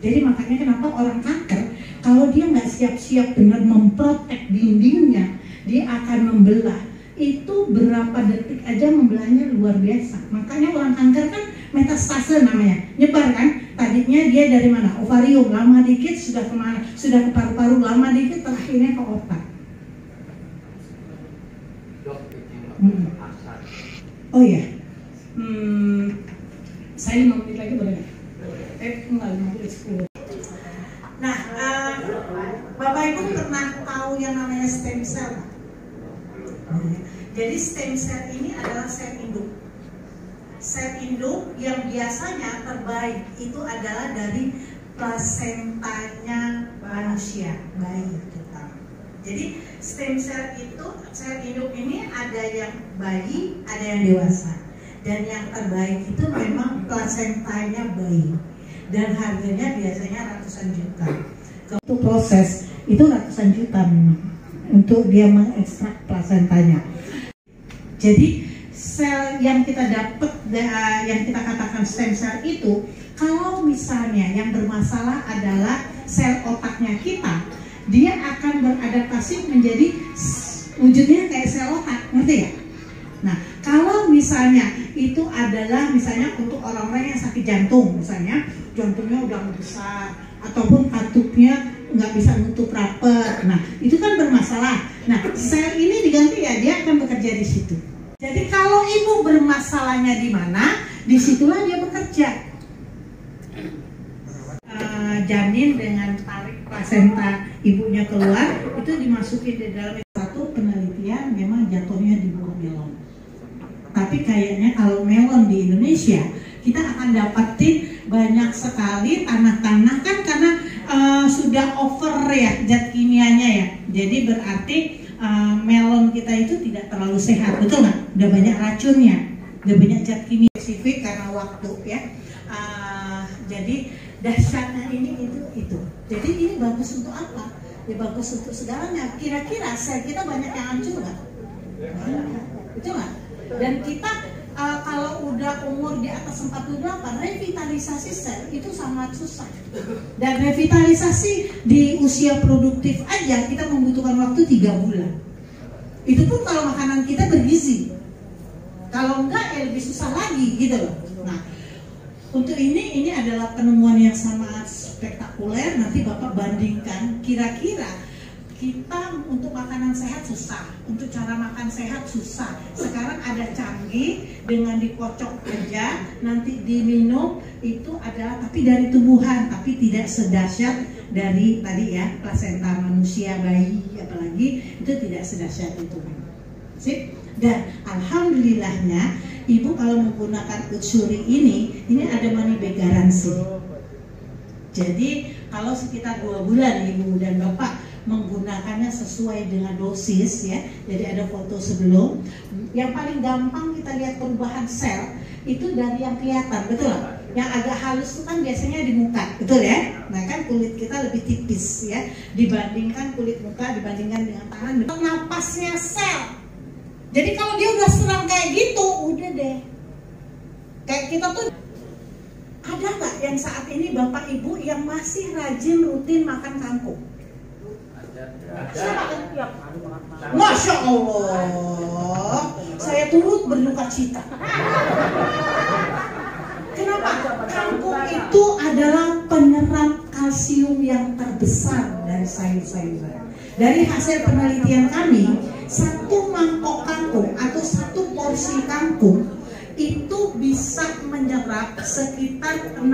Jadi makanya kenapa orang kanker kalau dia nggak siap-siap dengan memprotek dindingnya, dia akan membelah. itu berapa detik aja membelahnya luar biasa. Makanya orang kanker kan metastase namanya, nyebar kan. Tadinya dia dari mana? Ovarium, lama dikit sudah kemana? Sudah ke paru-paru, lama dikit terakhirnya ke otak. Oh ya, saya 5 menit lagi boleh nggak? Enggak, 5 menit 10. Nah, Bapak Ibu pernah tahu yang namanya stem cell? Jadi stem cell ini adalah sel induk. Sel induk yang biasanya terbaik itu adalah dari plasentanya manusia, bayi terutama. Jadi stem cell itu, sel induk ini ada yang bayi, ada yang dewasa. Dan yang terbaik itu memang plasentanya bayi. Dan harganya biasanya ratusan juta. Untuk proses itu ratusan juta memang untuk dia mengekstrak plasentanya. Jadi sel yang kita dapat, yang kita katakan stem cell itu, kalau misalnya yang bermasalah adalah sel otaknya kita, dia akan beradaptasi menjadi wujudnya kayak sel otak, ngerti ya? Nah, kalau misalnya itu adalah misalnya untuk orang-orang yang sakit jantung, misalnya jantungnya udah besar ataupun katupnya nggak bisa nutup rapet, nah itu kan bermasalah. Nah, sel ini diganti ya, dia akan bekerja di situ. Jadi kalau ibu bermasalahnya di mana, disitulah dia bekerja. Janin dengan tarik plasenta ibunya keluar, itu dimasukin di dalam satu penelitian, memang jatuhnya di buah melon. Tapi kayaknya kalau melon di Indonesia, kita akan dapetin banyak sekali tanah-tanah kan karena sudah over ya zat kimianya ya. Jadi berarti melon kita itu tidak terlalu sehat, betul nggak? Udah banyak racunnya, udah banyak zat kimia spesifik karena waktu ya. Jadi dahsyatnya ini itu. Jadi ini bagus untuk apa? Ya bagus untuk segalanya. Kira-kira sel kita banyak yang hancur nggak? Betul nggak? Dan kita kalau udah umur di atas 48, revitalisasi sel itu sangat susah. Dan revitalisasi di usia produktif aja kita membutuhkan waktu 3 bulan. Itu pun kalau makanan kita bergizi. Kalau enggak ya lebih susah lagi gitu loh. Nah, untuk ini adalah penemuan yang sangat spektakuler. Nanti Bapak bandingkan kira-kira kita untuk makanan sehat susah, untuk cara makan sehat susah. Sekarang ada canggih dengan dikocok aja, nanti diminum itu adalah tapi dari tumbuhan, tapi tidak sedahsyat dari tadi ya plasenta manusia bayi, apalagi itu tidak sedahsyat itu. Sip. Dan alhamdulillahnya ibu kalau menggunakan utsuri ini ada money back garansi. Jadi kalau sekitar 2 bulan ibu dan bapak menggunakannya sesuai dengan dosis ya. Jadi ada foto sebelum. Yang paling gampang kita lihat perubahan sel itu dari yang kelihatan, betul? Yang agak halus itu kan biasanya di muka, betul ya? Nah kan kulit kita lebih tipis ya dibandingkan kulit muka, dibandingkan dengan tangan. Napasnya sel. Jadi kalau dia udah serang kayak gitu, udah deh. Kayak kita tuh ada nggak yang saat ini bapak ibu yang masih rajin rutin makan kangkung? Masya Allah, saya turut berduka cita. Kenapa? Kangkung itu adalah penyerap kalsium yang terbesar dari sayur-sayuran. Dari hasil penelitian kami, 1 mangkok kangkung atau 1 porsi kangkung itu bisa menyerap sekitar 60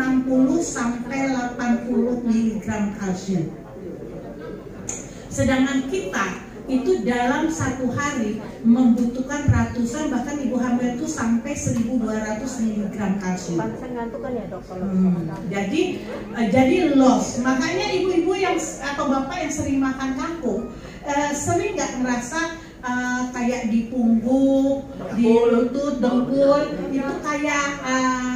sampai 80 mg kalsium. Sedangkan kita itu dalam 1 hari membutuhkan ratusan, bahkan ibu hamil itu sampai 1200 mg kalsium. Pantesan ngantuk kan ya dok kalau jadi loss. Makanya ibu-ibu yang atau bapak yang sering makan kangkung sering nggak ngerasa kayak di punggung, di lutut, dengkul itu kayak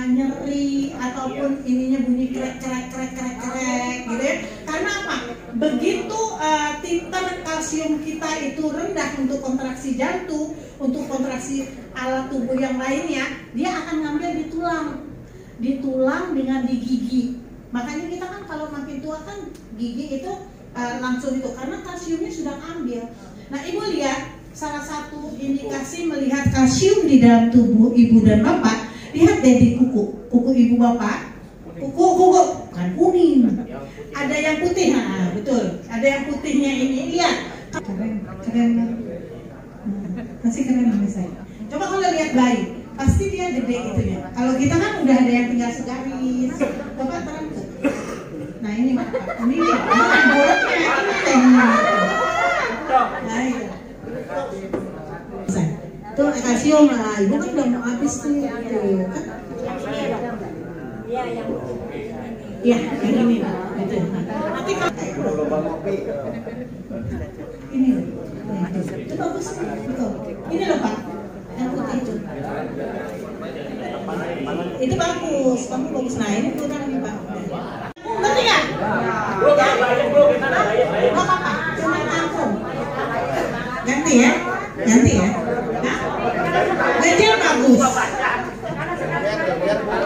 nyeri ataupun ininya bunyi krek gitu ya. Karena apa? Begitu titer kalsium kita itu rendah untuk kontraksi jantung, untuk kontraksi alat tubuh yang lainnya, dia akan ngambil di tulang dengan di gigi. Makanya kita kan kalau makin tua kan gigi itu langsung itu karena kalsiumnya sudah ambil. Nah ibu lihat salah satu indikasi melihat kalsium di dalam tubuh ibu dan bapak, lihat deh di kuku ibu bapak, kuku bukan kuning, ada yang putih, nah betul, ada yang putihnya ini, lihat, keren, masih keren saya. Coba kalau lihat bayi, pasti dia gede gitu ya. Kalau kita kan udah ada yang tinggal segaris, coba terang tuh. Nah ini mata, ini dia, bukan bolotnya, ini ada. Nah itu. Tuh kalsium lah, ibu kan udah mau habis tuh kan? Iya, yang ini lah, itu. Nanti kalau ini, itu bagus, betul. Ini loh Pak, yang putih itu bagus, kamu bagus. Nah ini kurang nih Pak. Ngerti nggak? Nggak apa-apa, cuma kangkung. Ganti ya. Nah, gajah bagus.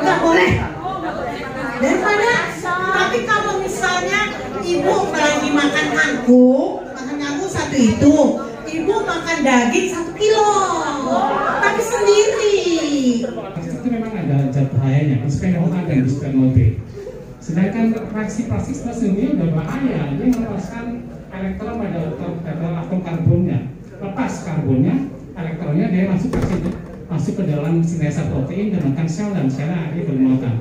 Nggak boleh. Daripada, tapi kalau misalnya ibu lagi makan kangkung 1 itu, ibu makan daging 1 kilo, tapi sendiri. Itu memang ada zat bahayanya, bisphenol A dan bisphenol B. Sedangkan reaksi plastik sesungguhnya udah bahaya, dia melepaskan elektron pada atom karbonnya. Lepas karbonnya, elektronnya dia masuk ke dalam sintesa protein dan makan sel dan selnya akhirnya bermuatan.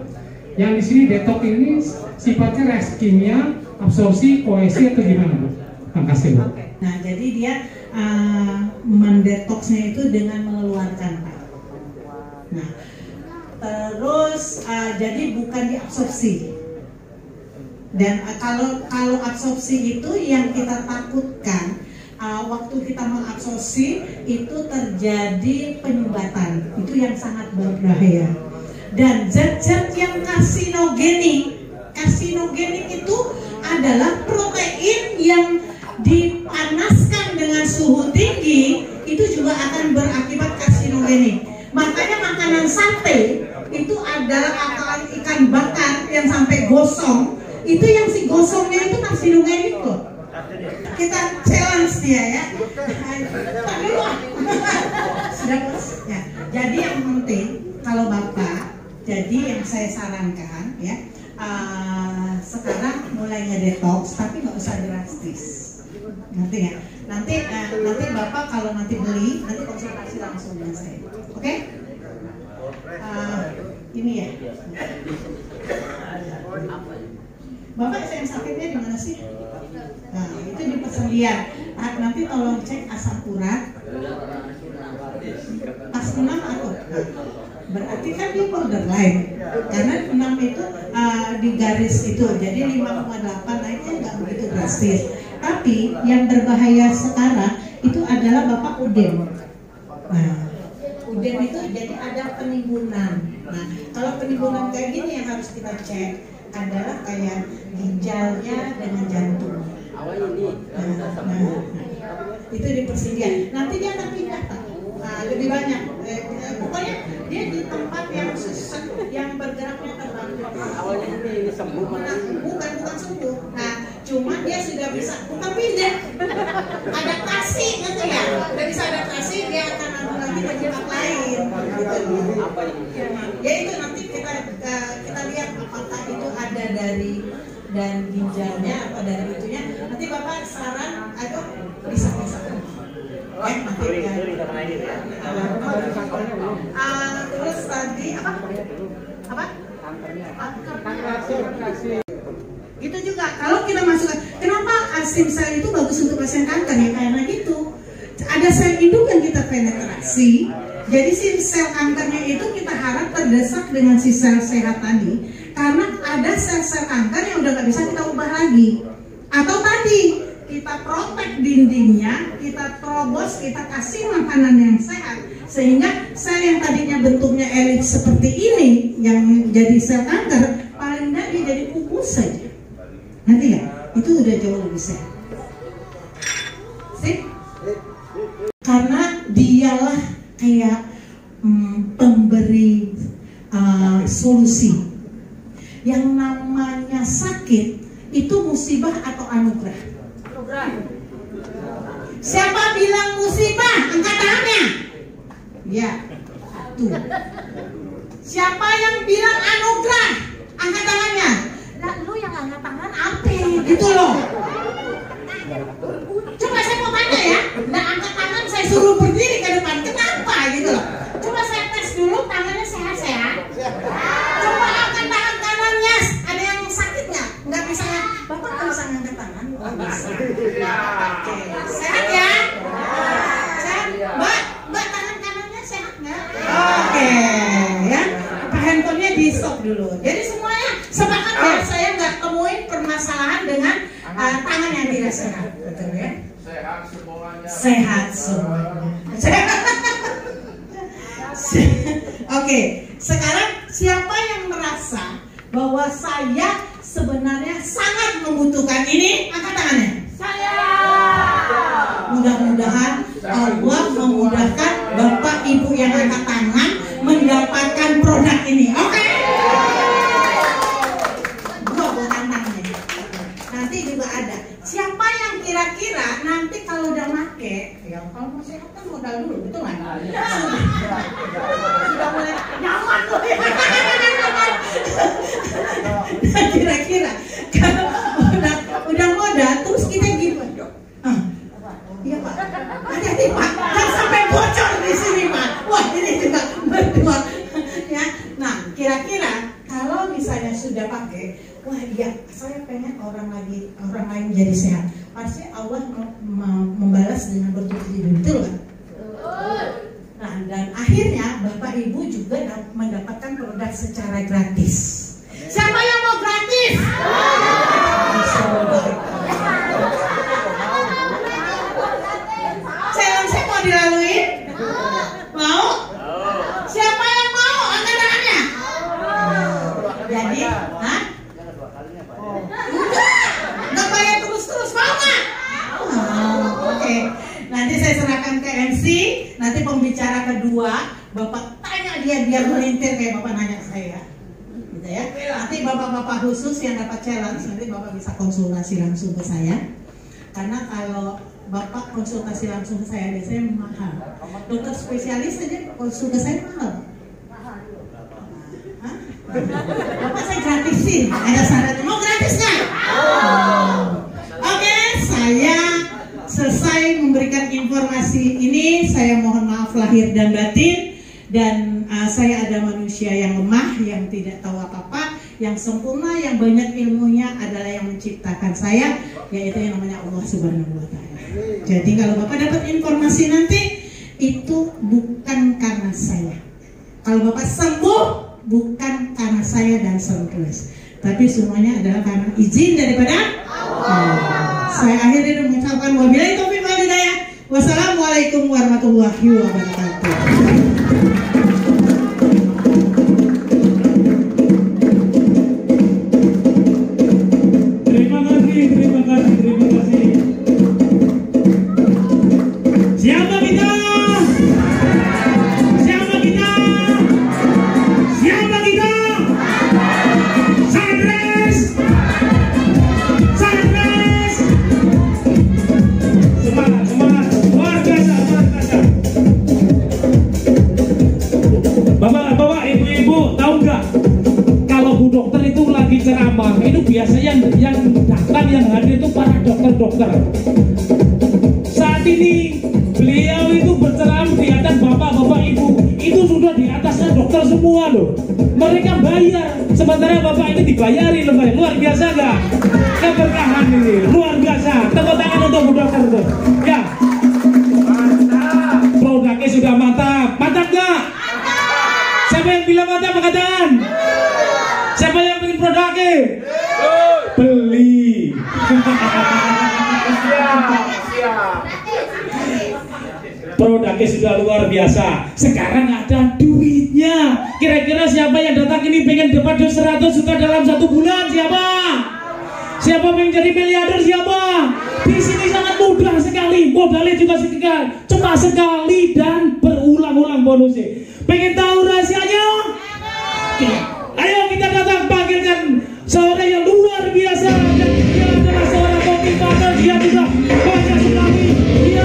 Yang di sini detox ini sifatnya reaksi kimia, absorpsi, kohesi atau gimana Bu? Makasih Bu. Nah jadi dia mendetoksnya itu dengan mengeluarkan Pak. Nah terus jadi bukan diabsorpsi. Dan kalau absorpsi itu yang kita takutkan waktu kita mengabsorpsi itu terjadi penyumbatan, itu yang sangat berbahaya. Dan zat-zat yang karsinogenik itu adalah protein yang dipanaskan dengan suhu tinggi, itu juga akan berakibat karsinogenik. Makanya makanan sate itu adalah ikan bakar yang sampai gosong, itu yang si gosongnya itu karsinogenik loh. Kita challenge dia ya. Sudah bos. Ya. Jadi yang penting kalau Bapak, jadi yang saya sarankan ya, sekarang mulai ngedetox tapi nggak usah drastis. Nanti ya. Nanti Bapak kalau nanti beli, nanti konsultasi langsung dengan saya. Oke? Ini ya. Bapak yang sakitnya di mana sih? Nah, itu di persendian. Nanti tolong cek asam urat. Pas 6 atau berarti kan dia borderline. Karena 6 itu di garis itu, jadi 5,8 naiknya nggak begitu drastis. Tapi yang berbahaya sekarang itu adalah Bapak udem. Nah, udem itu jadi ada penimbunan. Nah, kalau penimbunan kayak gini yang harus kita cek adalah kayak ginjalnya dengan jantung. Itu di persendian. Nanti dia akan pindah Pak. Lebih banyak. Pokoknya dia di tempat yang bergeraknya terbantu. Awalnya ini sembuh mana? Bukan sembuh. Nah, cuma dia sudah bisa bukan pindah. Adaptasi gitu ya. Udah bisa adaptasi, dia akan anu lagi ke tempat lain. Apa ini? Ya itu nanti kita lihat apakah itu ada dari ginjalnya atau dari itunya. Nanti Bapak saran atau bisa. Nanti ya. Terus tadi apa? Gitu juga kalau kita masukkan, kenapa stem cell itu bagus untuk pasien kanker ya, karena gitu ada sel induk yang kita penetrasi, jadi si sel kankernya itu kita harap terdesak dengan si sel sehat tadi, karena ada sel-sel kanker yang udah nggak bisa kita ubah lagi, atau tadi kita protek dindingnya, kita terobos, kita kasih makanan yang sehat, sehingga sel yang tadinya bentuknya elips seperti ini yang jadi sel kanker paling tidak dia jadi pupus saja. Nanti ya, itu udah jauh lebih sehat. Sip? Karena dialah kayak pemberi solusi. Yang namanya sakit itu musibah atau anugerah. Siapa bilang musibah? Angkat tangannya. Ya, tuh. Siapa yang bilang anugerah? Angkat tangannya. Lah, lu yang angkat tangan apa? Gitu loh. Coba saya mau tanya ya. Nah, angkat tangan saya suruh berdiri ke depan. Kenapa gitu loh? Coba saya tes dulu tangannya sehat-sehat. Coba angkat tangan kanannya. Ada yang sakit nggak? Nggak bisa ya? Bapak nggak bisa angkat tangan? Nggak bisa. Oke, sehat ya? Sehat. Mbak tangan kanannya sehat nggak? Oke, ya. Handphonenya di stop dulu. Jadi semuanya sepakat ya, saya nggak temuin permasalahan dengan tangan yang tidak sehat, betul ya? Sehat semuanya. Sehat semuanya. Oke, sekarang siapa yang merasa bahwa saya sebenarnya sangat membutuhkan ini? Angkat tangannya. Saya. Mudah-mudahan Allah memudahkan Bapak Ibu yang angkat tangan mendapatkan produk ini. Oke? Gua bukan tangannya. Nanti juga ada. Siapa yang kira-kira nanti kalau udah make, ya kalau mau sehat kan modal dulu, betul nggak? Sudah mulai nyaman tuh. Nah, kira-kira kalau udah modal, terus kita gimana dok? Iya Pak, hati-hati Pak, jangan sampai bocor di sini Pak. Wah ini juga berdua ya. Nah kira-kira kalau misalnya sudah pakai, wah iya saya pengen orang lain jadi sehat, pasti Allah membalas dengan bertujuh, betul kan? Nah dan akhirnya Bapak Ibu juga mendapatkan produk secara gratis. Siapa yang mau gratis? Saya mau dilalui? Mau? Siapa yang mau? Angkat tangannya. Jadi, hah? Nggak bayar terus-terus, mau nggak? Oke. Nanti saya serahkan ke MC. Nanti pembicara kedua, Bapak tanya dia biar melintir kayak Bapak nanya saya. Gitu ya. Nanti bapak-bapak khusus yang dapat challenge, nanti Bapak bisa konsultasi langsung ke saya. Karena kalau Bapak konsultasi langsung ke saya biasanya mahal. Dokter spesialis aja konsul ke saya mahal. Hah? Bapak saya gratisin. Ada syaratnya. Mau gratis nggak? Oke, saya selesai memberikan informasi ini. Saya mohon maaf lahir dan batin. Dan saya ada manusia yang lemah, yang tidak tahu apa-apa, yang sempurna, yang banyak ilmunya adalah yang menciptakan saya, yaitu yang namanya Allah Subhanahu wa Ta'ala. Jadi kalau Bapak dapat informasi nanti, itu bukan karena saya. Kalau Bapak sembuh, bukan karena saya dan Sunrise, tapi semuanya adalah karena izin daripada Allah. Saya akhirnya mengucapkan wabillahi taufiq wal hidayah. Wassalamualaikum warahmatullahi wabarakatuh. Terima kasih. Siapa kita? Siapa kita? Siapa kita? Sunrise. Sunrise. Semangat, semangat. Luar biasa, luar biasa. Bapak, ibu-ibu tahu nggak? Kalau Bu Dokter itu lagi ceramah, itu biasanya yang datang, yang hadir itu para dokter-dokter. Saat ini beliau itu berceramah di atas bapak-bapak ibu, itu sudah di atasnya dokter semua loh. Mereka bayar, sementara bapak ini dibayari loh. Luar biasa nggak? Keberkahan ini luar biasa. Tepuk tangan untuk Bu Dokter tuh. Ya. Produknya sudah mantap, mantap nggak? Siapa yang bilang mantap angkat tangan? Siapa yang beli produknya? Beli. Produknya sudah luar biasa. Sekarang ada duitnya. Kira-kira siapa yang datang ini pengen dapat 100 juta dalam 1 bulan? Siapa? Siapa pengen jadi miliarder? Siapa? Di sini sangat mudah sekali. Modalnya juga cepat sekali dan berulang-ulang bonusnya. Pengen tahu rahasianya? Ayo kita datang panggilkan seorang yang luar biasa. Dia adalah seorang motivator. Dia juga banyak sekali. Dia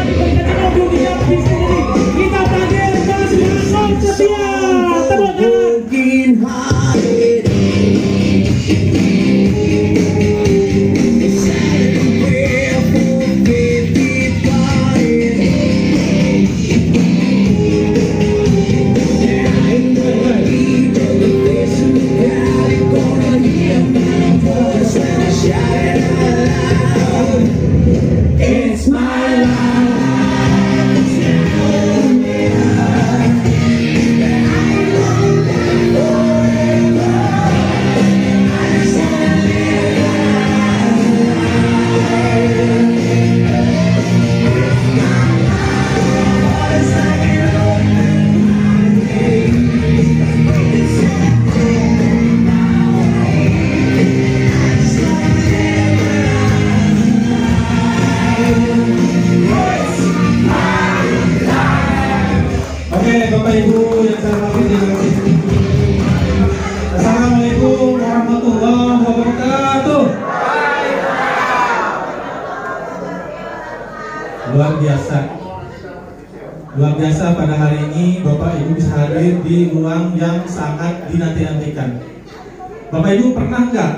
Oke, Bapak Ibu yang saya hormati, Assalamualaikum warahmatullahi wabarakatuh. Luar biasa pada hari ini Bapak Ibu bisa hadir di ruang yang sangat dinanti-nantikan. Bapak Ibu pernah nggak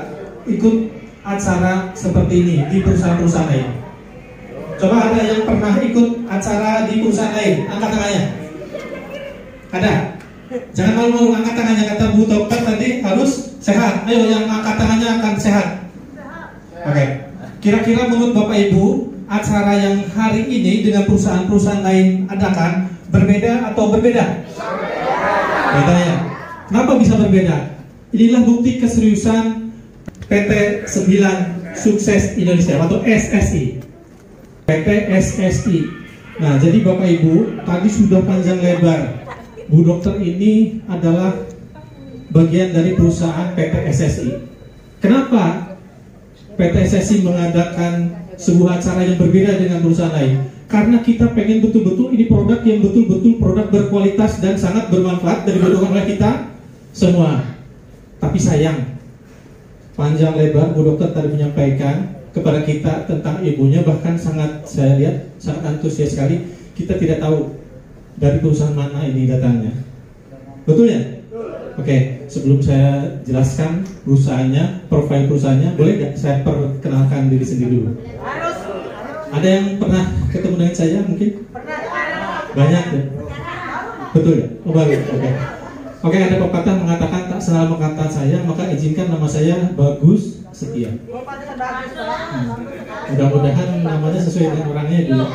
ikut acara seperti ini di perusahaan-perusahaan lain? Coba ada yang pernah ikut acara di perusahaan lain? Angkat tangannya. Ada? Jangan malu-malu, angkat tangannya. Kata Bu Dokter tadi harus sehat. Ayo yang angkat tangannya akan sehat. Oke. Kira-kira menurut Bapak Ibu, acara yang hari ini dengan perusahaan-perusahaan lain adakan berbeda atau berbeda? Beda ya. Kenapa bisa berbeda? Inilah bukti keseriusan PT 9 Sukses Indonesia atau SSI. PT SSI. Nah, jadi Bapak Ibu, tadi sudah panjang lebar. Bu Dokter ini adalah bagian dari perusahaan PT SSI. Kenapa PT SSI mengadakan sebuah acara yang berbeda dengan perusahaan lain? Karena kita pengen betul-betul ini produk yang betul-betul produk berkualitas dan sangat bermanfaat dan dibutuhkan oleh kita semua. Tapi sayang, panjang lebar Bu Dokter tadi menyampaikan kepada kita tentang ibunya, bahkan sangat saya lihat sangat antusias sekali. Kita tidak tahu dari perusahaan mana ini datangnya. Betul ya? Oke, sebelum saya jelaskan perusahaannya, profil perusahaannya, boleh nggak saya perkenalkan diri sendiri dulu? Ada yang pernah ketemu dengan saya mungkin? Banyak ya? Betul ya? Oh bagus, oke. Oke, ada pepatah mengatakan tak senang kata saya, maka izinkan nama saya Bagus Setia. Mudah-mudahan namanya sesuai dengan orangnya dulu.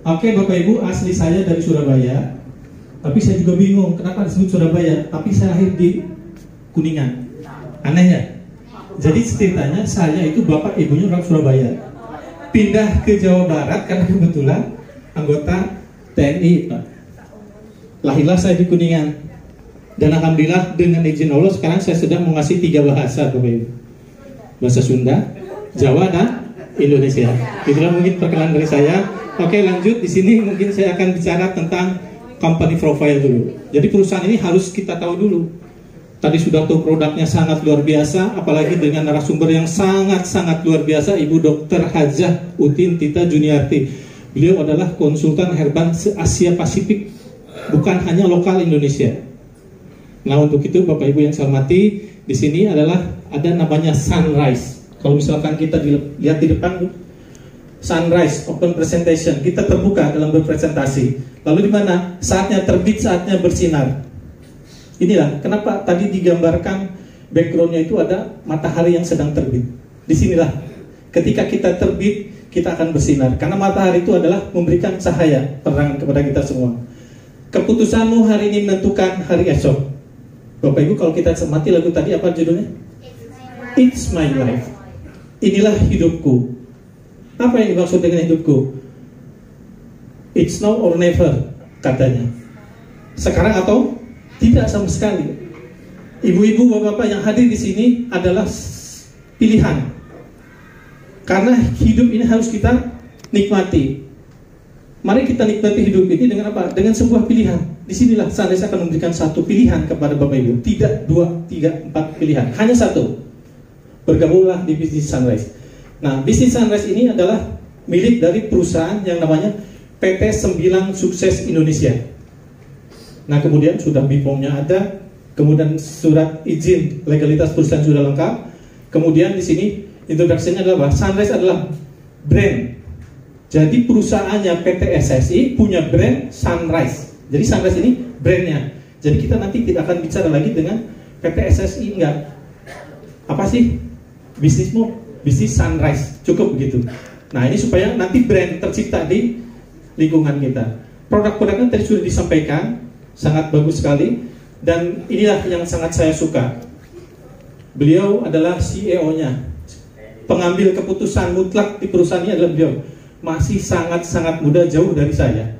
Oke, Bapak Ibu, asli saya dari Surabaya. Tapi saya juga bingung kenapa disebut Surabaya, tapi saya lahir di Kuningan. Aneh ya? Jadi ceritanya saya itu bapak ibunya orang Surabaya. Pindah ke Jawa Barat karena kebetulan anggota TNI, Pak. Lahirlah saya di Kuningan. Dan alhamdulillah dengan izin Allah sekarang saya sedang menguasai 3 bahasa, Bapak Ibu. Bahasa Sunda, Jawa, dan Indonesia. Itulah mungkin perkenalan dari saya. Oke, lanjut. Di sini mungkin saya akan bicara tentang company profile dulu. Jadi perusahaan ini harus kita tahu dulu. Tadi sudah tahu produknya sangat luar biasa, apalagi dengan narasumber yang sangat-sangat luar biasa, Ibu Dr. Hajah Utin Tita Juniarti. Beliau adalah konsultan herban se-Asia Pasifik, bukan hanya lokal Indonesia. Nah, untuk itu Bapak Ibu yang saya hormati, di sini adalah ada namanya Sunrise. Kalau misalkan kita lihat di depan, Sunrise Open Presentation, kita terbuka dalam berpresentasi. Lalu di mana? Saatnya terbit, saatnya bersinar. Inilah kenapa tadi digambarkan backgroundnya itu ada matahari yang sedang terbit. Disinilah ketika kita terbit, kita akan bersinar. Karena matahari itu adalah memberikan cahaya penerangan kepada kita semua. Keputusanmu hari ini menentukan hari esok. Bapak Ibu, kalau kita cermati lagu tadi, apa judulnya? It's my life. Inilah hidupku. Apa yang dimaksud dengan hidupku? It's now or never, katanya. Sekarang atau tidak sama sekali. Ibu-ibu, bapak-bapak yang hadir di sini adalah pilihan. Karena hidup ini harus kita nikmati. Mari kita nikmati hidup ini dengan apa? Dengan sebuah pilihan. Disinilah Sunrise akan memberikan satu pilihan kepada Bapak Ibu. Tidak 2, 3, 4 pilihan. Hanya satu. Bergabunglah di bisnis Sunrise. Nah, bisnis Sunrise ini adalah milik dari perusahaan yang namanya PT 9 Sukses Indonesia. Nah, kemudian sudah BPOM-nya ada, kemudian surat izin legalitas perusahaan sudah lengkap. Kemudian di sini introduction-nya adalah Sunrise adalah brand. Jadi perusahaannya PT SSI punya brand Sunrise. Jadi Sunrise ini brandnya. Jadi kita nanti tidak akan bicara lagi dengan PT SSI, enggak. Apa sih bisnismu? Bisnis Sunrise, cukup begitu. Nah, ini supaya nanti brand tercipta di lingkungan kita. Produk-produknya tadi sudah disampaikan, sangat bagus sekali. Dan inilah yang sangat saya suka. Beliau adalah CEO-nya. Pengambil keputusan mutlak di perusahaan ini adalah beliau. Masih sangat-sangat muda, jauh dari saya.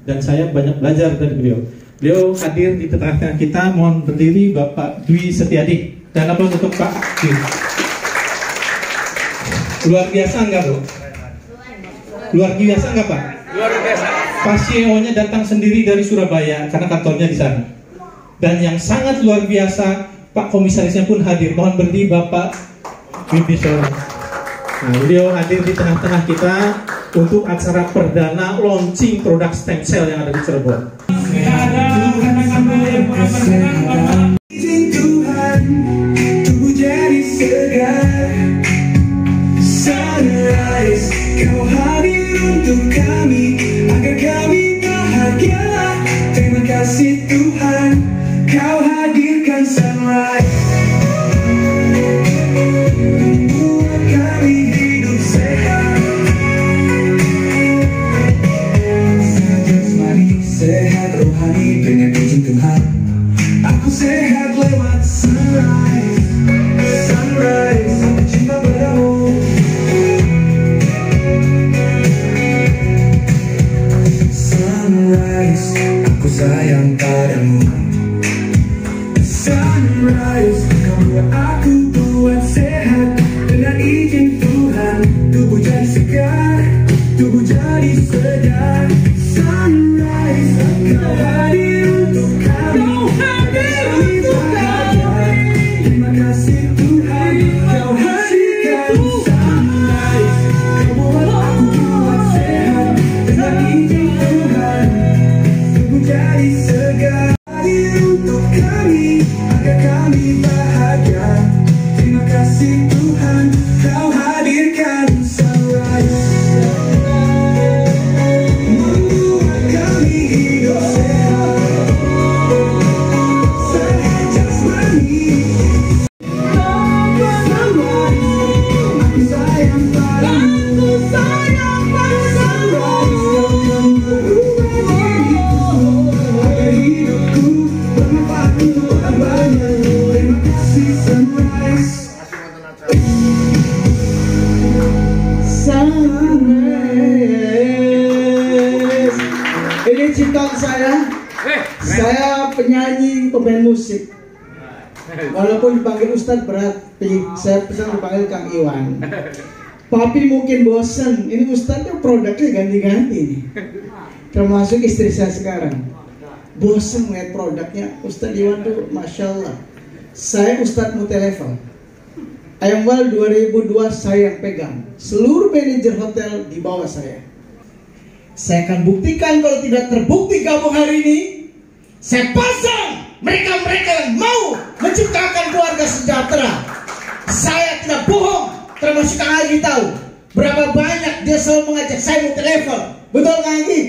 Dan saya banyak belajar dari beliau. Beliau hadir di tengah-tengah kita. Mohon berdiri Bapak Dwi Setiadi. Dan apa untuk Pak Dwi? Luar biasa enggak, Bu? Luar biasa enggak, Pak? Luar biasa. Pak CEO-nya datang sendiri dari Surabaya karena kantornya di sana. Dan yang sangat luar biasa, Pak Komisarisnya pun hadir. Mohon berdiri Bapak Wibisono. Nah, beliau hadir di tengah-tengah kita untuk acara perdana launching produk stem cell yang ada di Cirebon. Izin Tuhan, tubuh jadi segar. Sunrise, kau hadir untuk kami, agar kami bahagia. Terima kasih Tuhan, kau hadirkan sunrise. Membuat kami hidup sehat. Sehat jasmani, sehat rohani dengan izin Tuhan. Aku sehat lewat sunrise. Sunrise, aku cinta padamu. Sunrise, aku sayang padamu. Sunrise, kau buat aku buat sehat. Dengan izin Tuhan, tubuh jadi segar, tubuh jadi sedar. Sunrise, kau hadir untuk kami. Terima kasih Tuhan, kau hadirkan sunrise. Kau buat aku buat sehat. Dengan izin Tuhan, tubuh jadi segar. Hadir untuk kami, agar kami bahagia. Terima kasih Tuhan, kau hadirkan sunrise. Membuat kami hidup sehat. Sehat jasmani. Aku sayang padamu. Agar hidupku bermanfaat untuk orang banyak. Terima kasih sunrise. Sunrise. Ini ciptaan saya. Saya penyanyi, pemain musik. Walaupun dipanggil Ustadz berat, saya pesan dipanggil Kang Iwan. Papi mungkin bosan. Ini Ustadznya produknya ganti-ganti nih. Termasuk istri saya sekarang. Bosan melihat produknya. Ustadz Iwan tuh Masya Allah. Saya Ustadz multilevel. Ayamwal 2002 saya yang pegang. Seluruh manajer hotel di bawah saya. Saya akan buktikan kalau tidak terbukti gabung hari ini. Saya pasang mereka-mereka yang mau menciptakan keluarga sejahtera. Saya tidak bohong. Termasuk Kang Haji tahu berapa banyak dia selalu mengajak saya multilevel. Betul Kang Haji?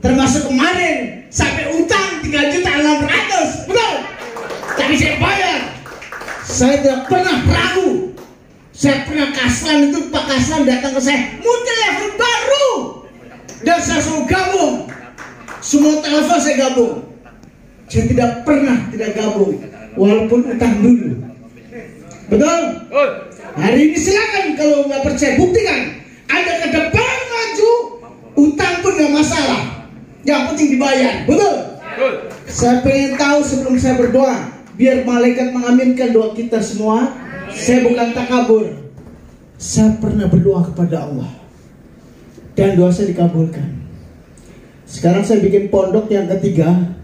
Termasuk kemarin sampai utang 3.600.000. Betul? Tapi saya bayar. Saya tidak pernah ragu. Saya pernah Kaslan itu, Pak Kaslan datang ke saya, multilevel baru. Dan saya selalu gabung. Semua telepon saya gabung. Saya tidak pernah tidak gabung, walaupun utang dulu. Betul? Hari ini silakan kalau nggak percaya buktikan. Ada ke depan maju, utang pun nggak masalah. Yang penting dibayar. Betul? Saya pengen tahu sebelum saya berdoa, biar malaikat mengaminkan doa kita semua. Saya bukan takabur. Saya pernah berdoa kepada Allah dan doa saya dikabulkan. Sekarang saya bikin pondok yang ketiga.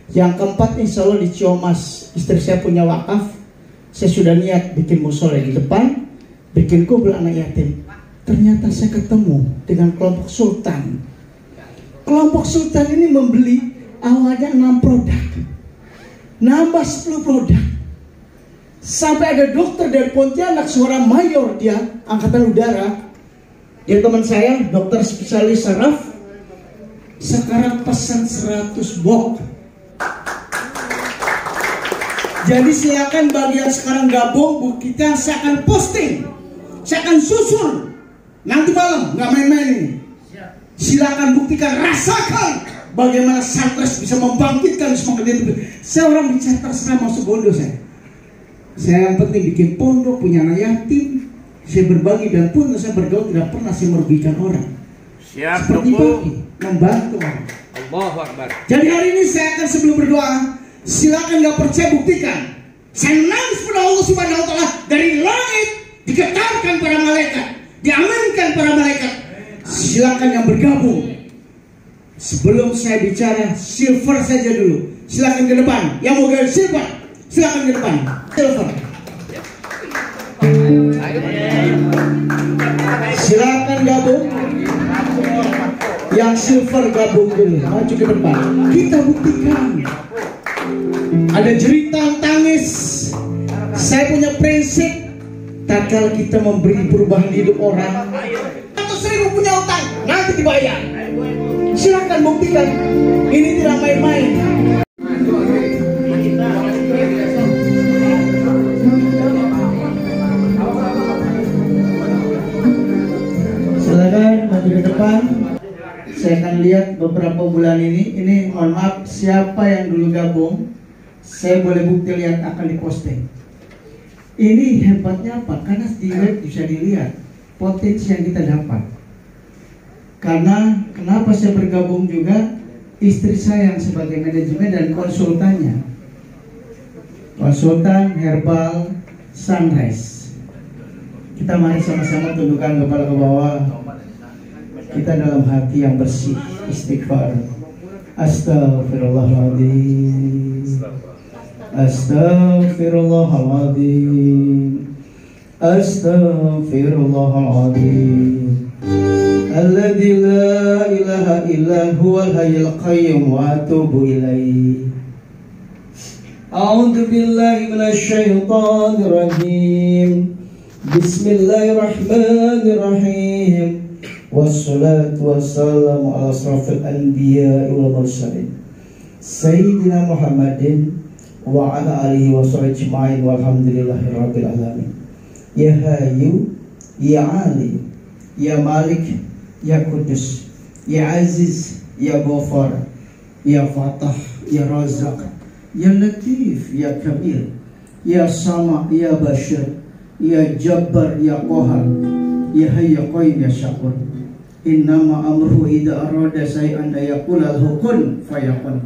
Yang keempat insya Allah di Ciomas. Istri saya punya wakaf. Saya sudah niat bikin musola di depan, bikin kubur anak yatim. Ternyata saya ketemu dengan kelompok sultan. Kelompok sultan ini membeli awalnya 6 produk, nambah 10 produk. Sampai ada dokter dari Pontianak, suara mayor dia, angkatan udara. Dia teman saya, dokter spesialis saraf. Sekarang pesan 100 box. Jadi silakan bagi yang sekarang gabung, kita saya akan posting, saya akan susul nanti malam, nggak main-main ini. Silakan buktikan, rasakan bagaimana Sunrise bisa membangkitkan semangat itu. Saya orang bicara terserah masuk bondo saya. Saya yang penting bikin pondok, punya anak yatim, saya berbagi dan pun saya bergaul tidak pernah saya merugikan orang. Siap, seperti Papi, membantu orang. Allahu Akbar. Jadi hari ini saya akan sebelum berdoa, silakan nggak percaya buktikan. Saya menangis pada Allah Subhanahu Wa Taala dari langit digetarkan para malaikat, diamankan para malaikat. Silakan yang bergabung. Sebelum saya bicara silver saja dulu. Silakan ke depan. Yang mau gabung silver, silakan ke depan. Silver. Silakan gabung. Yang silver gabung dulu. Maju ke depan. Kita buktikan. Ada jeritan tangis. Saya punya prinsip. Tatkala kita memberi perubahan hidup orang, 100.000 punya utang, nanti dibayar. Silakan buktikan. Ini tidak main-main. Silakan maju ke depan. Saya akan lihat beberapa bulan ini. Ini mohon maaf, siapa yang dulu gabung, saya boleh bukti lihat akan diposting. Ini hebatnya apa? Karena di web bisa dilihat potensi yang kita dapat. Karena kenapa saya bergabung juga, istri saya yang sebagai manajemen dan konsultannya, konsultan herbal Sunrise. Kita mari sama-sama tundukkan kepala ke bawah. Kita dalam hati yang bersih, istighfar. Astaghfirullahaladzim. Astaghfirullahaladzim. Astaghfirullahaladzim. Alladzi la ilaha illa huwal hayyul qayyum wa atubu ilaihi. A'udzu billahi minasy syaithanir rajim. Bismillahirrahmanirrahim. Wassalatu wassalamu ala asrafil anbiya'i wal mursalin Sayyidina Muhammadin wa ala alihi wa sahbihi ajma'in walhamdulillahi rabbil alamin. Ya Hayyu Ya Ali Ya Malik Ya Kudus Ya Aziz Ya Ghafar Ya Fatah Ya Razak Ya Latif Ya Kabir Ya Sama Ya Bashir Ya Jabbar Ya Qahar Ya Hayy Ya Qayyum Ya Syakur. Innama amruhu idza arada shay'an yaqula lahu kun fayakun.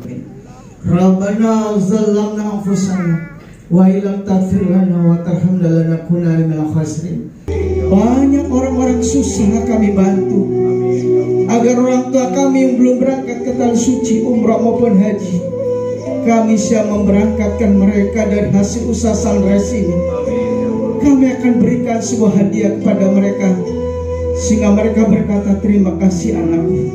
Rabbana zalamna anfusana wa illam taghfir lana wa tarhamna lanakunanna minal khasirin. Banyak orang-orang susah kami bantu agar orang tua kami yang belum berangkat ke tanah suci umrah maupun haji, kami siap memberangkatkan mereka dari hasil usaha Sunrise ini. Kami akan berikan sebuah hadiah kepada mereka sehingga mereka berkata, terima kasih anakku,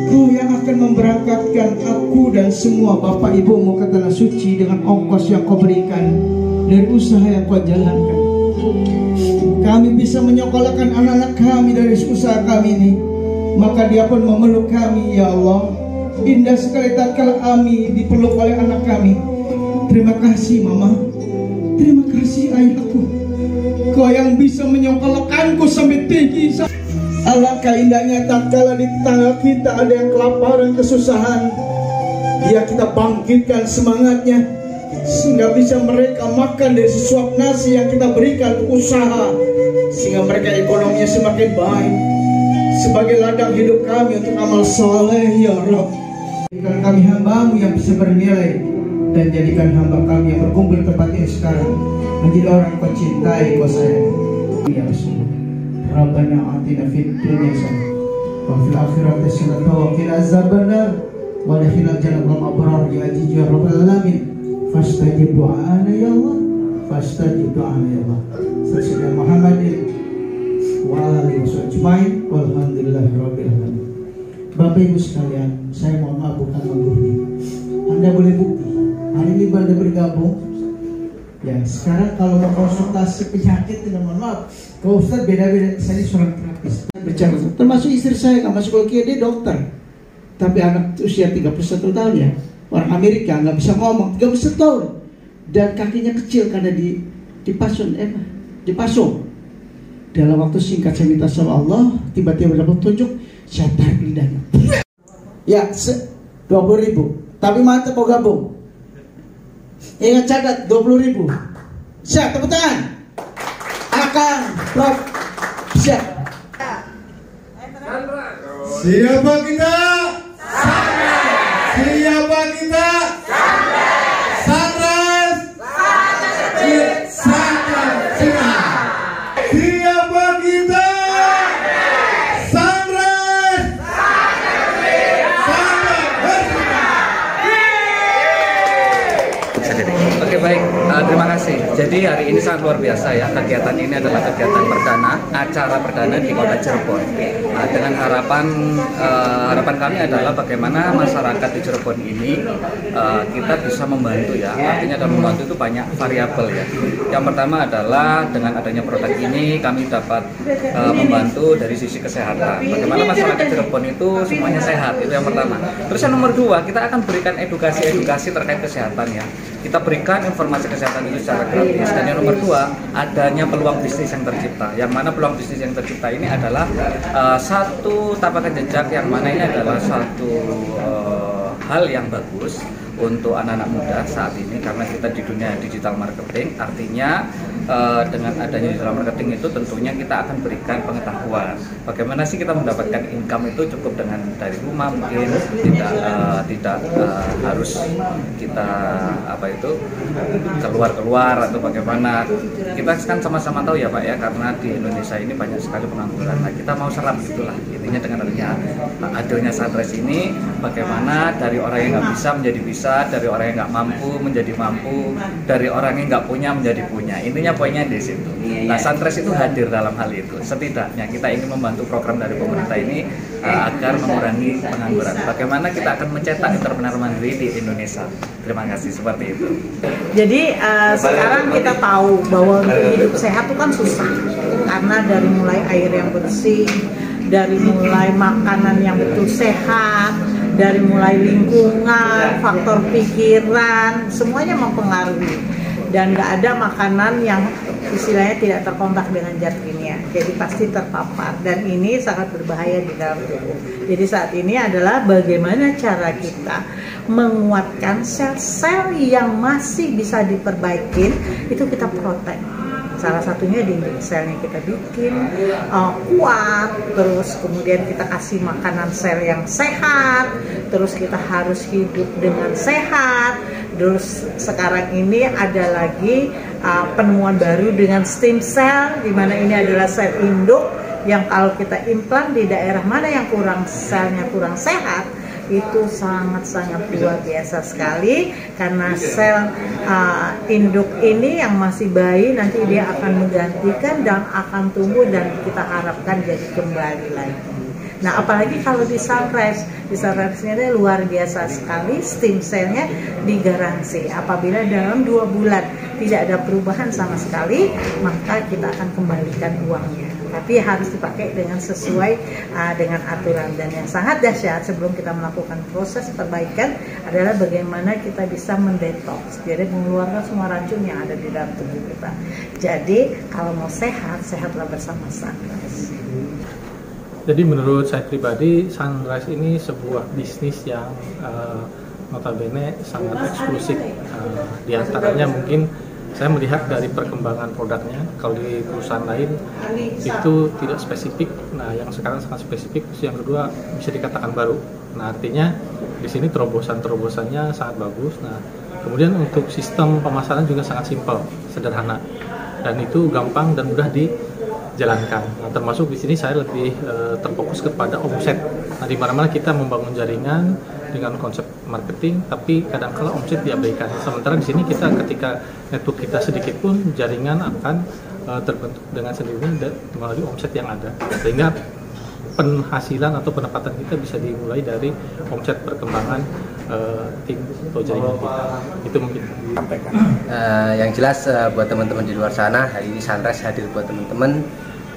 kau yang akan memberangkatkan aku dan semua bapak ibumu ke tanah suci dengan ongkos yang kau berikan dari usaha yang kau jalankan. Kami bisa menyekolahkan anak-anak kami dari usaha kami ini, maka dia pun memeluk kami. Ya Allah, indah sekali tatkala kami dipeluk oleh anak kami. Terima kasih mama, terima kasih ayahku, kau yang bisa menyekolahkanku sampai tinggi. Alangkah indahnya tatkala di tetangga kita ada yang kelaparan, kesusahan, dia kita bangkitkan semangatnya sehingga bisa mereka makan dari sesuap nasi yang kita berikan usaha, sehingga mereka ekonominya semakin baik. Sebagai ladang hidup kami untuk amal soleh, ya Rabb, jadikan kami hambamu yang bisa bernilai, dan jadikan hamba kami yang berkumpul tempat ini sekarang menjadi orang kau cintai, kau sayang. Ya Rasulullah, Rabbana atina fid dunya hasanah wa fil akhirati hasanah wa qina azabannar wa adkhilna jannatal abrar ya aziz ya rabbal alamin. Fastajib do'ana ya Allah, fastajib do'ana ya Allah. Sayyidina Muhammadin wa alihi wasajmain walhamdulillahi rabbil alamin. Bapak Ibu sekalian, saya mohon maaf bukan menggurui. Anda boleh bukti hari ini Anda bergabung. Ya, sekarang kalau mau konsultasi penyakit, tidak, mohon maaf, kalau Ustaz beda-beda. Saya ini seorang terapis berbicara, termasuk istri saya nggak masuk kuliah, dia dokter, tapi anak usia 31 tahun ya, orang Amerika, nggak bisa ngomong, 31 tahun, dan kakinya kecil karena dipasung. Dalam waktu singkat saya minta sama Allah, tiba-tiba dapat tunjuk, saya tarik lidahnya. Ya, 20.000, tapi mantap mau gabung. Ingat catat 20.000. Siap, tepuk tangan. Akan Prof. Siap. Siapa kita? Siapa kita? Sunrise. Siapa kita? Sunrise. Jadi hari ini sangat luar biasa ya, kegiatan ini adalah kegiatan perdana, acara perdana di Kota Cirebon. Nah, dengan harapan kami adalah bagaimana masyarakat di Cirebon ini kita bisa membantu ya. Artinya dalam membantu itu banyak variabel ya. Yang pertama adalah dengan adanya produk ini kami dapat membantu dari sisi kesehatan. Bagaimana masyarakat Cirebon itu semuanya sehat, itu yang pertama. Terus yang nomor dua, kita akan berikan edukasi terkait kesehatan ya. Kita berikan informasi kesehatan itu secara gratis. Dan yang nomor dua, adanya peluang bisnis yang tercipta. Yang mana peluang bisnis yang tercipta ini adalah satu tapakan jejak, yang mana ini adalah satu hal yang bagus untuk anak-anak muda saat ini, karena kita di dunia digital marketing. Artinya dengan adanya digital marketing itu tentunya kita akan berikan pengetahuan bagaimana sih kita mendapatkan income itu cukup dengan dari rumah, mungkin tidak harus kita keluar atau bagaimana. Kita kan sama-sama tahu ya Pak ya, karena di Indonesia ini banyak sekali pengangguran. Nah, kita mau serap itulah intinya dengan adanya Sunrise ini, bagaimana dari orang yang nggak bisa menjadi bisa, dari orang yang nggak mampu menjadi mampu, dari orang yang nggak punya menjadi punya. Intinya poinnya di situ. Nah, Sunrise itu hadir dalam hal itu. Setidaknya kita ingin membantu program dari pemerintah ini agar mengurangi pengangguran. Bagaimana kita akan mencetak entrepreneur mandiri di Indonesia. Terima kasih, seperti itu. Jadi sekarang kita tahu bahwa hidup sehat itu kan susah, karena dari mulai air yang bersih, dari mulai makanan yang betul sehat, dari mulai lingkungan, faktor pikiran, semuanya mempengaruhi. Dan nggak ada makanan yang istilahnya tidak terkontak dengan zat kimia, jadi pasti terpapar, dan ini sangat berbahaya di dalam tubuh. Jadi saat ini adalah bagaimana cara kita menguatkan sel-sel yang masih bisa diperbaiki, itu kita protek. Salah satunya dinding selnya kita bikin kuat, terus kemudian kita kasih makanan sel yang sehat, terus kita harus hidup dengan sehat. Terus sekarang ini ada lagi penemuan baru dengan stem cell, di mana ini adalah sel induk yang kalau kita implan di daerah mana yang selnya kurang sehat, itu sangat-sangat luar biasa sekali, karena sel induk ini yang masih bayi nanti dia akan menggantikan dan akan tumbuh dan kita harapkan jadi kembali lagi. Nah, apalagi kalau di Sunrise ini luar biasa sekali, stem cell-nya digaransi apabila dalam 2 bulan tidak ada perubahan sama sekali, maka kita akan kembalikan uangnya. Tapi harus dipakai dengan sesuai dengan aturan. Dan yang sangat dahsyat sebelum kita melakukan proses perbaikan adalah bagaimana kita bisa mendetoks, jadi mengeluarkan semua racun yang ada di dalam tubuh kita. Jadi kalau mau sehat, sehatlah bersama Sunrise. Jadi menurut saya pribadi, Sunrise ini sebuah bisnis yang notabene sangat eksklusif. Di antaranya mungkin saya melihat dari perkembangan produknya, kalau di perusahaan lain itu tidak spesifik. Nah, yang sekarang sangat spesifik. Yang kedua bisa dikatakan baru. Nah, artinya di sini terobosannya sangat bagus. Nah, kemudian untuk sistem pemasaran juga sangat simpel, sederhana, dan itu gampang dan mudah dijalankan. Nah, termasuk di sini saya lebih terfokus kepada omset. Nah, di mana-mana kita membangun jaringan dengan konsep marketing, tapi kadang-kala omset diabaikan. Sementara di sini kita ketika network kita sedikit pun jaringan akan terbentuk dengan sendirinya melalui omset yang ada, sehingga penghasilan atau pendapatan kita bisa dimulai dari omset perkembangan tim atau jaringan kita. Itu mungkin disampaikan. Yang jelas buat teman-teman di luar sana, hari ini Sunrise hadir buat teman-teman.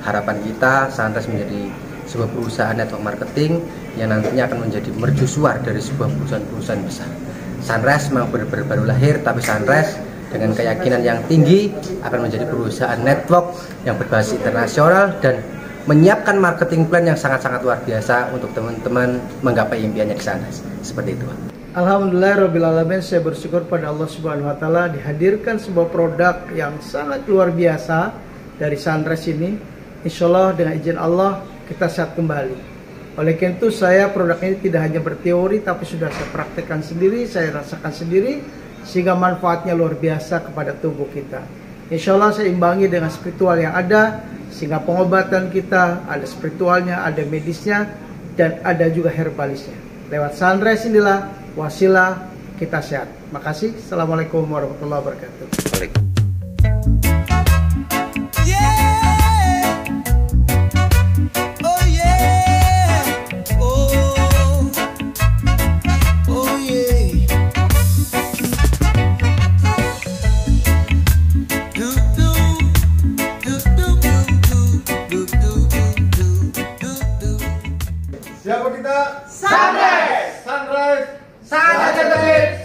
Harapan kita Sunrise menjadi sebuah perusahaan network marketing yang nantinya akan menjadi mercusuar dari sebuah perusahaan-perusahaan besar. Sunrise memang baru lahir, tapi Sunrise dengan keyakinan yang tinggi akan menjadi perusahaan network yang berbasis internasional dan menyiapkan marketing plan yang sangat-sangat luar biasa untuk teman-teman menggapai impiannya di Sunrise. Seperti itu. Alhamdulillahirrabbilalamin, saya bersyukur pada Allah Subhanahu Wa Taala dihadirkan sebuah produk yang sangat luar biasa dari Sunrise ini. Insya Allah dengan izin Allah kita sehat kembali. Oleh karena itu saya produk ini tidak hanya berteori, tapi sudah saya praktekkan sendiri, saya rasakan sendiri, sehingga manfaatnya luar biasa kepada tubuh kita. Insya Allah saya imbangi dengan spiritual yang ada, sehingga pengobatan kita ada spiritualnya, ada medisnya, dan ada juga herbalisnya. Lewat Sunrise inilah wasilah kita sehat. Makasih. Assalamualaikum warahmatullahi wabarakatuh. Sunrise. Sunrise. Sangat cerdas.